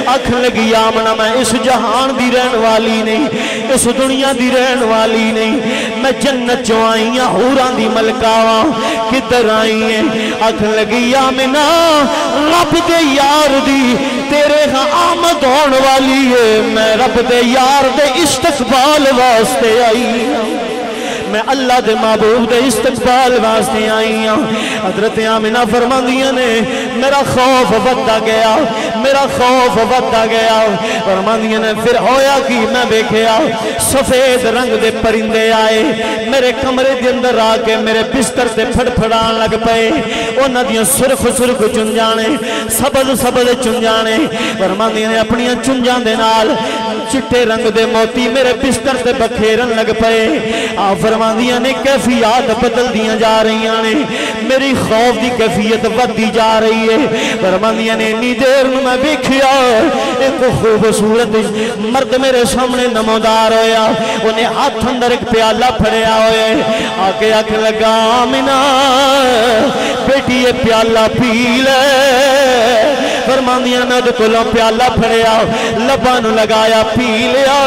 آکھن لگی آمنہ میں اس جہان دی رہن والی نہیں اس دنیا دی رہن والی نہیں میں جنت جو آئی ہاں حوران دی ملکاواں کدھر آئی ہیں آکھن لگی آمنہ رب دے یار دی تیرے ہاں آمد ہون والی ہے میں رب دے یار دے استقبال واسطے آئی ہوں میں اللہ دے محبوب دے استقبال واسطے آئی ہوں حضرت آمنہ فرماندیاں نے میرا خوف بڑھتا گیا میرا خوف بڑھتا گیا فرماندیاں نے پھر ہویا کہ میں دیکھیا سفید رنگ دے پرندے آئے میرے کمرے دے اندر آ کے میرے بستر تے پھڑ پھڑان لگ پئے انہاں دیاں سرخ سرخ چنجانے سبز سبز چنجانے فرماندیاں نے اپنی چنجاں دے نال چٹے رنگ دے موتی میرے بستر تے بکھیرن لگ پئے فرماندیاں نے کیفیات بدل دیاں جا رہی ہیں میری خوف دی کیفیت بدی جا رہی ہے فرماندیاں نے اتنی دیر میں دیکھیا ایک خوبصورت مرد میرے سامنے نمودار ہویا انہیں ہاتھ اندر ایک پیالہ پھڑیا ہوئے آکے آکے لگا آمنہ بیٹی یہ پیالہ پی لے فرماندیاں نے دکلوں پیالہ پھڑیا لبانو لگایا پی لیا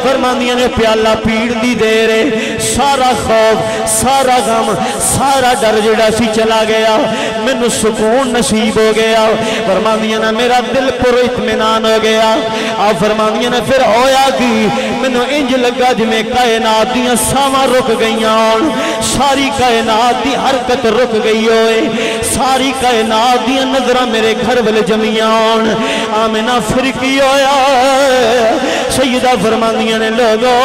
فرماندیاں نے پیالہ پیڑ دی دے رہے سارا خوف سارا غم سارا ڈر جڑا سی چلا گیا میں نے سکون نصیب ہو گیا فرماندیاں نے میرا دل پر اطمینان ہو گیا آپ فرماندیاں نے پھر ہویا کہ میں نے انج لگا جی میں کائنات دیاں ساواں رک گئیاں ساری کائنات دی حرکت رک گئی ہوئے ساری کائنات دیاں نظرہ میرے گھر والے جمعیاں آمنہ پھر کی ہویا سیدہ فرماندیاں نے لوگو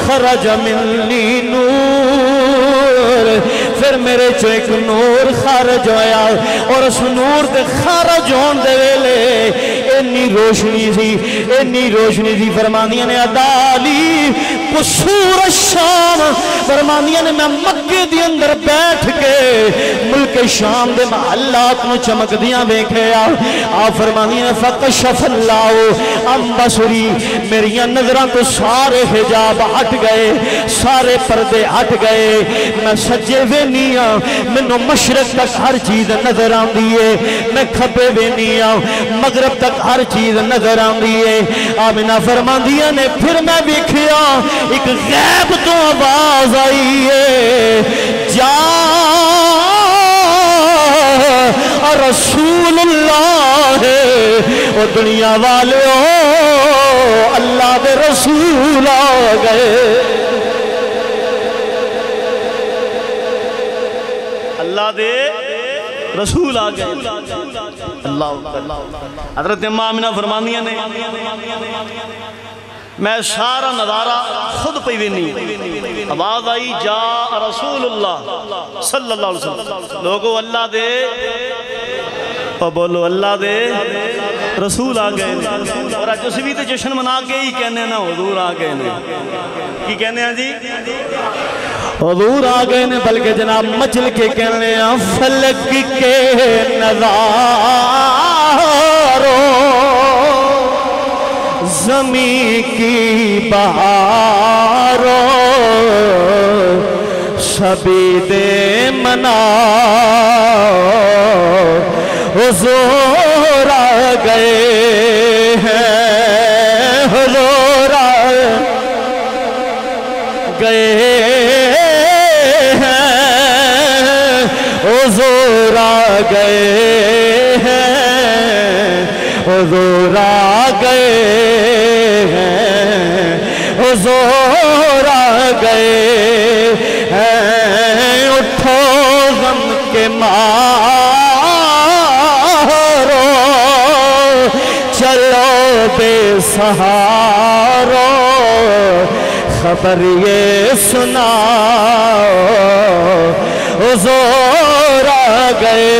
خرج منی نور پھر میرے چو ایک نور خارج ہویا اور اس نور دے خارج ہون دے ویلے انی روشنی سی فرماندیاں نے ادالی قصور الشام فرماندیاں نے میں مکے دی اندر بیٹھ کے ملک شام دے محلات نو چمک دیاں بیکھے آپ فرماندیاں نے فَقَشَفَ اللَّهُ عَنْ بَصَرِي میریاں نظران تو سارے حجاب ہٹ گئے سارے پردے ہٹ گئے میں سجے وینیاں منو مشرق تک ہر چیز نظر آن دیئے میں کھپے وینیاں مغرب تک ہر چیز نظر آن دیئے آمنہ فرماندیاں نے پھر میں بیکھیا ایک غیب تو آواز آئی ہے جا رسول اللہ ہے وہ دنیا والے ہو اللہ دے رسول آ گئے اللہ دے رسول آ گئے اللہ حضرت اماں آمنہ فرماندیاں نے میں سارا نظارہ خود پہ بھی نہیں آواز آئی جا رسول اللہ صلی اللہ علیہ وسلم لوگو اللہ دے اور بولو اللہ دے رسول آ گئے اور آج اسی بھی تے جشن منا کے ہی کہنے نا حضور آ گئے نے کی کہنے ہیں جی حضور آ گئے نے بلکہ جناب مچل کے کہنے ہیں فلک کے نظاروں زمین کی بہاروں سبھی دے منا حضور آ گئے ہیں حضور آ گئے ہیں حضور آ گئے ہیں حضور آ گئے ہیں حضور آ گئے بے سہاروں خبر یہ سناؤ حضور آ گئے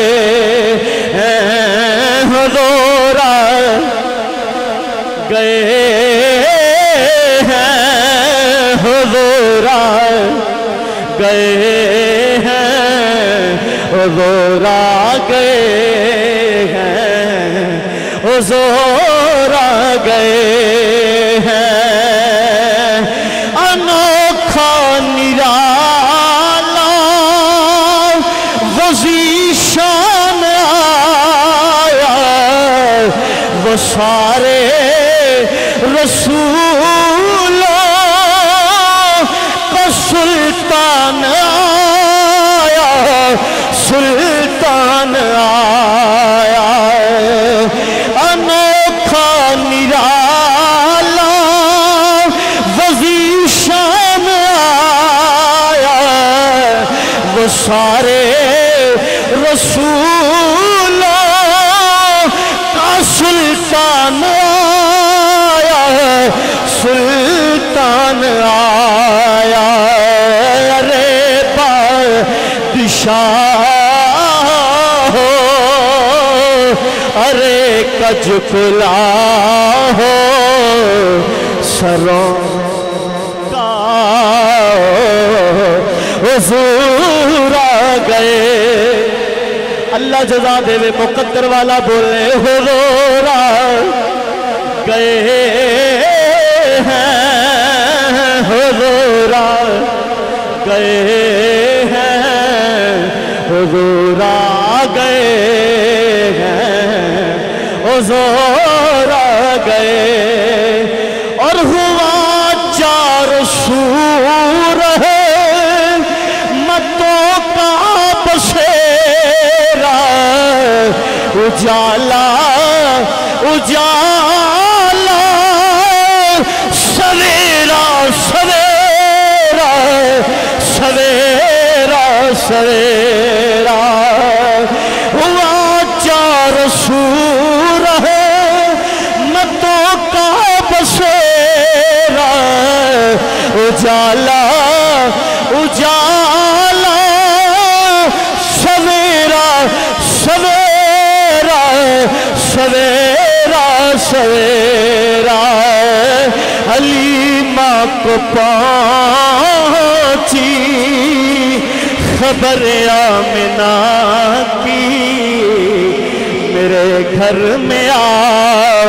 حضور آ گئے ہیں حضور آ گئے ہیں حضور آ گئے ہیں حضور آ گئے ہیں انوکھا نرالا وزی شان آیا وہ سارے رسولوں کا سلطان آیا سلطان آیا انوکھا نرالا وزی شان آیا وہ سارے رسولوں کا سلطان آیا سلطان آیا ارے بادشاہ ہو ارے کج کلا ہو سروں کا حضور آ گئے اللہ جزا دے وے مقدر والا بولے حضور آ گئے ہیں حضور آ گئے ہیں حضور آ گئے ہیں حضور آ گئے اور ہوا چار سور ہے متوں کا بسیرا اجالا اجالا سویرا سویرا سویرا سویرا ہوا چار سور ہے متوں کا بسیرا اجالا اجالا سویرا سویرا سویرا سویرا حلیمہ کو پہنچی خبر آمنہ کی میرے گھر میں آؤ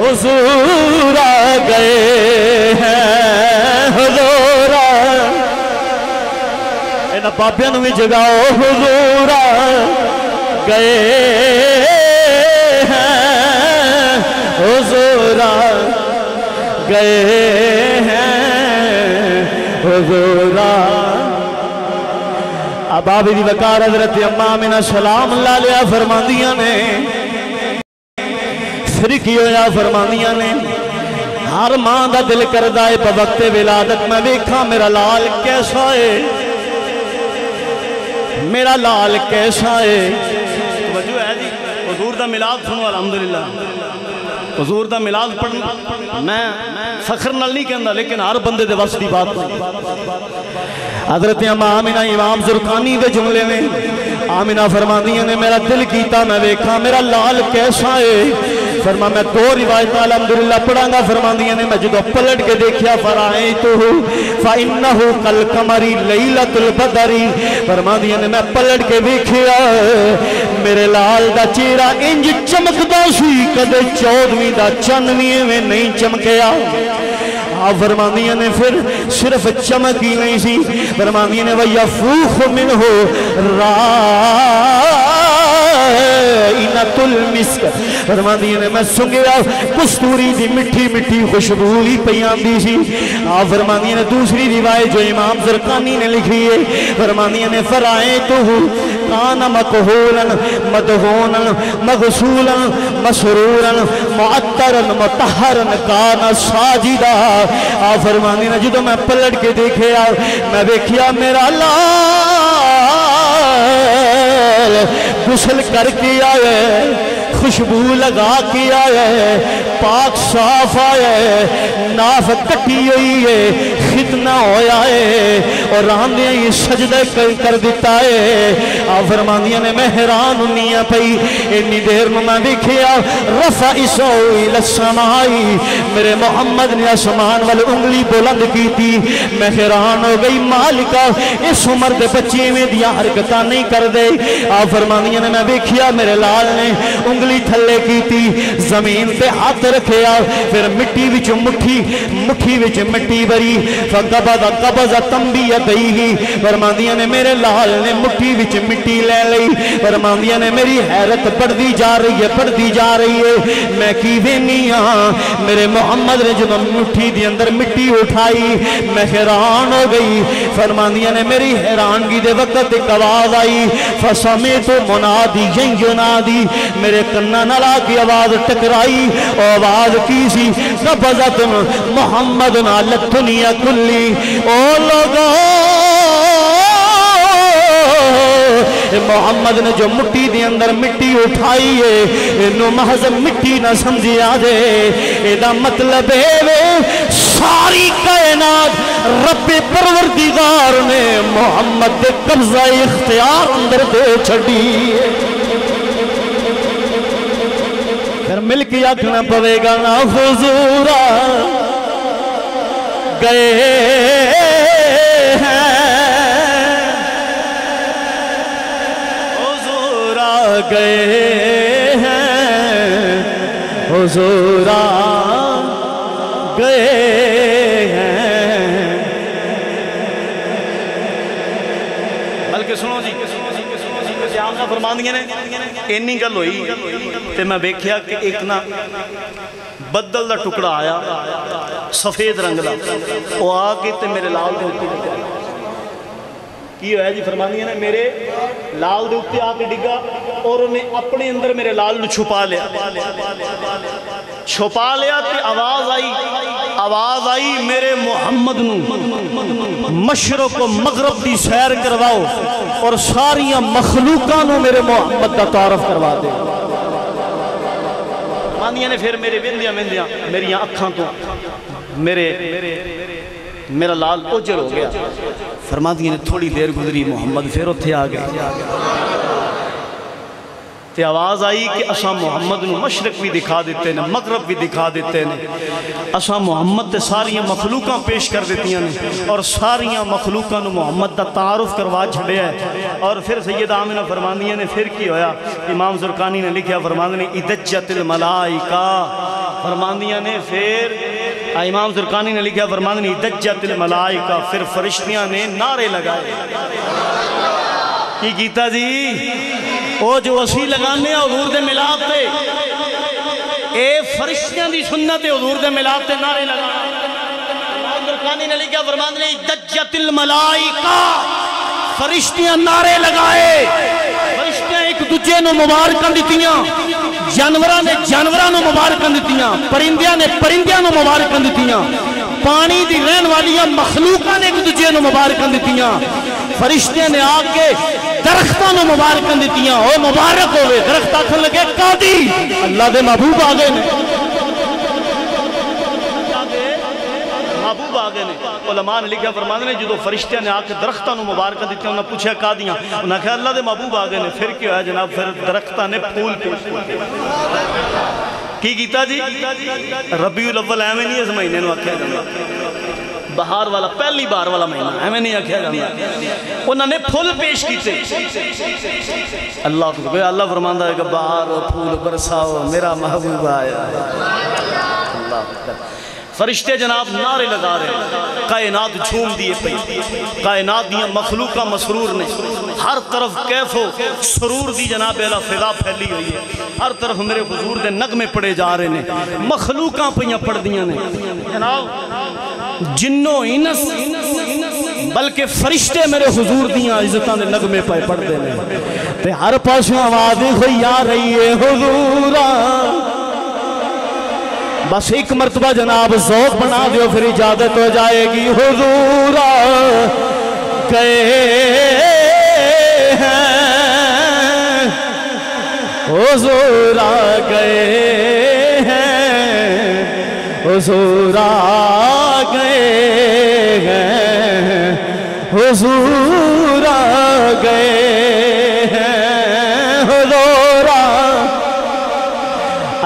حضور آ گئے ہیں حضور آ اینا بابیاں نوی جگاؤ حضور آ گئے ہیں حضور آ گئے ہیں حضور آ اب آبی دی وقار حضرت اماں آمنہ سلام اللہ علیہ فرماندیاں نے فرقی ہویا فرماندیاں نے ہر ماں دا دل کردہ ہے پا وقت ولادت میں ویکھا میرا لال کیسا ہے میرا لال کیسا ہے توجہ ہے جی حضور دا ملاد سنو الحمدللہ حضور دا ملاد پڑھنا میں فخر نال نہیں کہندہ لیکن ہر بندے دے واسطی بات حضرت اماں آمنہ امام زرقانی دے جملے میں آمنہ فرماندیاں نے میرا دل کیتا میں ویکھا میرا لال کیسا ہے فرما میں دو روایت الحمدللہ پڑھاں گا فرماندیاں نے میں جدو پلٹ کے دیکھیا فرائیتو فَإِنَّهُ قَلْقَمَرِ لَيْلَةُ الْبَدَرِ فرماندیاں نے میں پلٹ کے دیکھیا میرے لال دا چہرہ انج چمکدا سی کدے 14ویں دا چنویں میں نہیں چمکیا فرماندیاں نے پھر صرف چمک ہی نہیں سی فرماندیاں نے وَيَفُوخُ مِنْهُ رَائِنَةُ الْمِسْكَ فرماندیاں نے میں سنگیا کستوری دی مٹھی مٹھی خوشبولی پیان دی سی فرماندیاں نے دوسری روایت جو امام زرقانی نے لکھی ہے فرماندیاں نے فرائیتو کان مکہولا مدہونا مغسولا مسرورا معطرا مطہرا کان ساجدہ فرماندیاں نے جدو میں پلٹ کے دیکھے میں دیکھیا میرا لال غسل کر کے آئے خوشبو لگا کے آئے، پاک صاف آئے، ناف کٹی ہوئی ہے، ختنہ ہویا ہے، اور آندیاں یہ سجدہ کر دیتا ہے۔ آپ فرماندیاں نے میں حیران ہونیاں پئی، اتنی دیر میں دیکھیا رفع اسوئی لسمائی، میرے محمد نے آسمان والے انگلی بلند کی تھی۔ میں حیران ہو گئی، مالکہ اس عمر دے بچے میں دیا حرکتہ نہیں کر دے۔ آپ فرماندیاں نے میں دیکھیا میرے لال نے انگلی تھلے کی تھی، زمین پہ ہاتھ رکھیا، پھر مٹی وچ مٹھی وچ مٹی بری، فقبض تنبیتہی، فرماندیاں نے میرے لال نے مٹھی وچ مٹی لے لئی۔ فرماندیاں نے میری حیرت بڑھتی جا رہی ہے، بڑھتی جا رہی ہے، میں کی وینیاں میرے محمد نے جب مٹھی دی اندر مٹی اٹھائی، میں حیران ہو گئی۔ فرماندیاں نے میری حیرانگی دے وقت ایک آواز آئی، فسمیت منادی ینادی، میرے کناں نال آ کے آواز ٹکرائی، اور آواز کی سی، قبضت محمد علی الدنیا کلی، او لوگوں محمد نے جو مٹی دی اندر مٹی اٹھائی ہے، انہوں محض مٹی نہ سمجھی آجے، ایدہ مطلب ہے ساری کائنات رب پروردگار نے محمد دے قبضہ اختیار اندر دے چھڑی ہے۔ پھر مل کے آکھنا پوے گا نا حضورا گئے ہیں، گئے ہیں، حضورا گئے ہیں۔ بلکہ سنو جی، آمنہ فرماندگی نے اینی گل ہوئی تے میں بیکھیا کہ ایک نا بدل دا ٹکڑا آیا سفید رنگ دا، وہ آگے تے میرے لال دے ہوتی لگا کی ہے جی، فرماندگی نے میرے لال دے ہوتی آگے ڈگا، اور انہیں اپنے اندر میرے لال نو چھپا لیا تے آواز آئی میرے محمد نو مشرق و مغرب دی سیر کرواؤ، اور ساریاں مخلوقاں نو میرے محمد دا تعارف کروا دے۔ فرماندیاں نے پھر میرے وندیاں میری اکھاں تو میرا لال اوجر ہو گیا۔ فرماندیاں نے تھوڑی دیر گزری، محمد پھر اتھے آ گئے تے آواز آئی کہ اساں محمد نو مشرق بھی دکھا دیتے ہیں، مغرب بھی دکھا دیتے ہیں، اساں محمد تے ساریاں مخلوقاں پیش کر دیتی ہیں، اور ساریاں مخلوقاں نو محمد دا تعارف کروا چھڑے ہے۔ اور پھر سید آمنہ فرماندیاں نے پھر کی ہویا، امام زرقانی نے لکھیا، فرماندیاں نے ادجت الملائکہ، فرماندیاں نے پھر امام زرقانی نے لکھیا، فرماندیاں نے ادجت الملائکہ، پھر فرشتیاں نے نعرے لگائے۔ کی کیتا جی؟ وہ جو اسی لگانے ہیں حضور دے ملاد تے، اے فرشتیاں دی سنت حضور دے ملاد تے نعرے لگانے۔ امام زرقانی نے لکھیا، فرماندیاں نے ادجت الملائکہ، فرشتیاں نعرے لگائے، فرشتیاں ایک دوجے نو مبارکاں دتیاں، جانوراں نے جانوراں نو مبارکاں دتیاں، پرندیاں نے پرندیاں نو مبارکاں دتیاں، پانی دی رہن والیاں مخلوقاں نے ایک دوجے نو مبارکاں دتیاں، فرشتیاں نے آ کے درختاں نو مبارکاں دتیاں، او مبارک ہوئے، درخت آکھن لگے قادی، اللہ دے محبوب آگے نے، محبوب آگے نے۔ علماء نے لکھا، فرماندے نے جدو فرشتیاں نے آکے درختاں نو مبارکاں دتیاں، انہاں پوچھا قادیاں، انہاں کہا اللہ دے محبوب آگے نے۔ پھر کیا ہے جناب؟ پھر درختاں نے پھول پیش کی کیتا جی؟ ربیع الاول ایویں نہیں اس مہینے نو آکھیا جاندا، بہار والا پہلی بار والا مہینہ ایویں نہیں آکھیا جاندا، انہاں نے پھول پیش کیتے۔ اللہ کو اللہ فرماندا ہے کہ بہار و پھول برساؤ میرا محبوب آیا۔ اللہ فرشتے جناب نعرے لگا رہے، کائنات جھوم دیے پئی، کائنات دیاں مخلوقہ مسرور نے، ہر طرف کیف و سرور دی جناب اعلیٰ فضا پھیلی ہوئی ہے، ہر طرف میرے حضور دے نغمے پڑے جا رہے نے، مخلوقاں پہیاں پڑھ دیاں نے جناب، جنوں انس بلکہ فرشتے میرے حضور دیاں عزتاں دے نغمے پہ پڑھ دے نے، تے ہر پاسوں آواز ہوئی آ رہی ہے حضورا۔ بس ایک مرتبہ جناب ذوق بنا دیو پھر اجازت ہو جائے گی۔ حضورا گئے ہیں، حضور آ گئے ہیں، حضور آ گئے ہیں، حضور آ گئے ہیں، حضور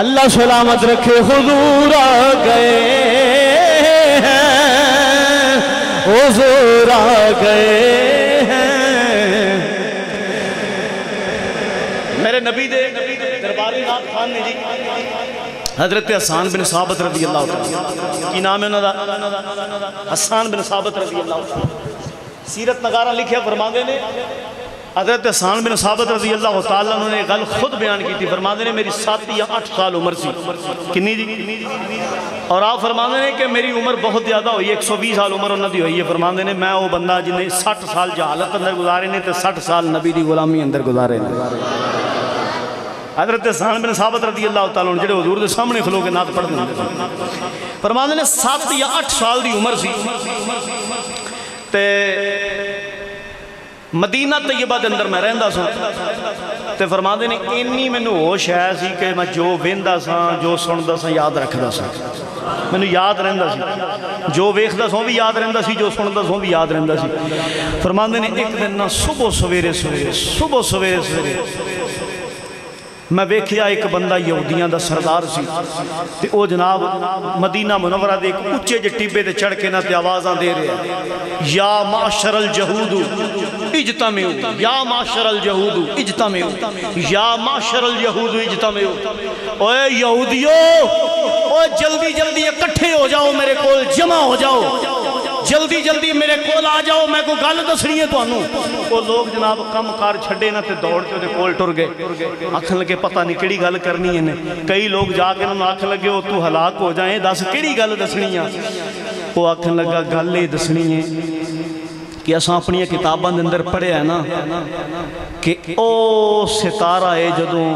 اللہ سلامت رکھے، حضور آ گئے ہیں، حضور آ گئے ہیں۔ میرے نبی دے درباری نات خان نے جی حضرت حسان بن ثابت رضی اللہ عنہ، کی نام ہے انہوں دا؟ حسان بن ثابت رضی اللہ عنہ۔ سیرت نگارہ لکھیا فرماندے نے حضرت حسان بن ثابت رضی اللہ تعالیٰ انہوں نے غل خود بیان کی تھی، فرماندے نے میری 7 یا 8 سال عمر سی، کنی جی؟ اور آپ فرماندے نے کہ میری عمر بہت زیادہ ہوئی، 120 سال عمر انہوں دی ہوئی ہے۔ فرماندے نے میں وہ بندہ جنہیں 60 سال جہالت اندر گزارے نے تے 60 سال نبی دی غلامی اندر گزارے نے۔ حضرت حسان بن ثابت رضی اللہ تعالیٰ جڑے حضور دے سامنے کھلو کے نعت پڑھ دیں، فرماندے نے 7 یا 8 سال دی عمر سی تے مدینہ طیبہ دے اندر میں رہندا سا تے فرماندے نے اینی مینوں ہوش ہے سی کہ میں جو ویندا سا جو سندا سا یاد رکھدا سا، مینوں یاد رہندا سی، جو ویکھدا سا بھی یاد رہندا سی، جو سندا سا بھی یاد رہندا سی۔ فرماندے نے ایک دن نہ صبح سویرے میں ویکھیا ایک بندہ یہودیاں دا سردار سی تے او جناب مدینہ منورہ دے ایک اچھے جے ٹیبے دے چڑھ کے نہ تے آوازاں دے رہے ہیں، یا معاشر الجہود اجتمعوا، یا معاشر الجہود اجتمعوا، یا معاشر الجہود اجتمعوا۔ اوے یہودیو، اوے جلدی جلدی اکٹھے ہو جاؤ، میرے کول جمع ہو جاؤ، جلدی جلدی میرے کول آ جاؤ، میں کو گل دسنی ہے تانوں۔ وہ لوگ جناب کم کار چھڈے نہ تے دوڑ کے کول ٹر گئے، آکھن لگے پتہ نہیں کیڑی گل کرنی ہے۔ کئی لوگ جا کے انہوں آکھن لگے تو ہلاک ہو جائیں، دس کیڑی گل دسنی ہے؟ وہ آکھن لگا گل یہ دسنی ہے کہ اساں اپنی کتاباں دے اندر پڑھیا ہے نا کہ او ستارہ ہے جدوں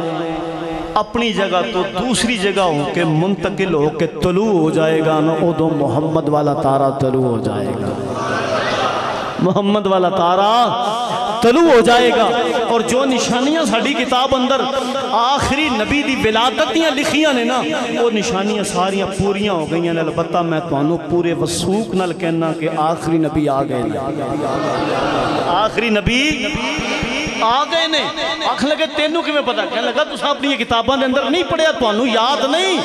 اپنی جگہ تو دوسری جگہ ہو کے منتقل ہو کے طلوع ہو جائے گا نا، ادو محمد والا تارہ طلوع ہو جائے گا، محمد والا تارہ طلوع ہو جائے گا۔ اور جو نشانیاں ساڑھی کتاب اندر آخری نبی دی ولادتیاں لکھیاں نے نا، وہ نشانیاں ساریاں پوریاں ہو گئی ہیں۔ البتہ میں توانوں پورے وثوق نال کہنا کہ آخری نبی آ گئے، آخری نبی آ گئے نے۔ آکھن لگے تینوں کی میں پتا، کہنے لگا تو صاحب اپنی کتاباں دے اندر نہیں پڑھیا، توانوں یاد نہیں،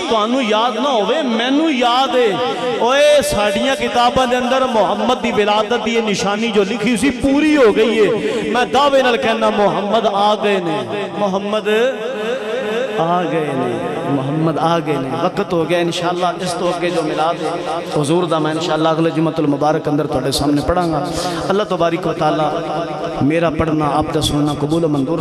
توانوں یاد نہ ہوئے، مینوں یاد ہے۔ اوے ساڑھیاں کتاباں دے اندر محمد دی ولادت دی نشانی جو لکھی اسی پوری ہو گئی ہے۔ میں دعوے نال کہنا محمد آ گئے نے، محمد آ گئے نے، محمد آ گئے نے۔ وقت ہو گیا انشاءاللہ اس تو اگے جو میلاد حضور دا میں انشاءاللہ اگلے جمعۃ المبارک اندر تھوڑے سامنے پڑھاں گا۔ اللہ تبارک و تعالی میرا پڑھنا آپ دا سننا قبول و منظور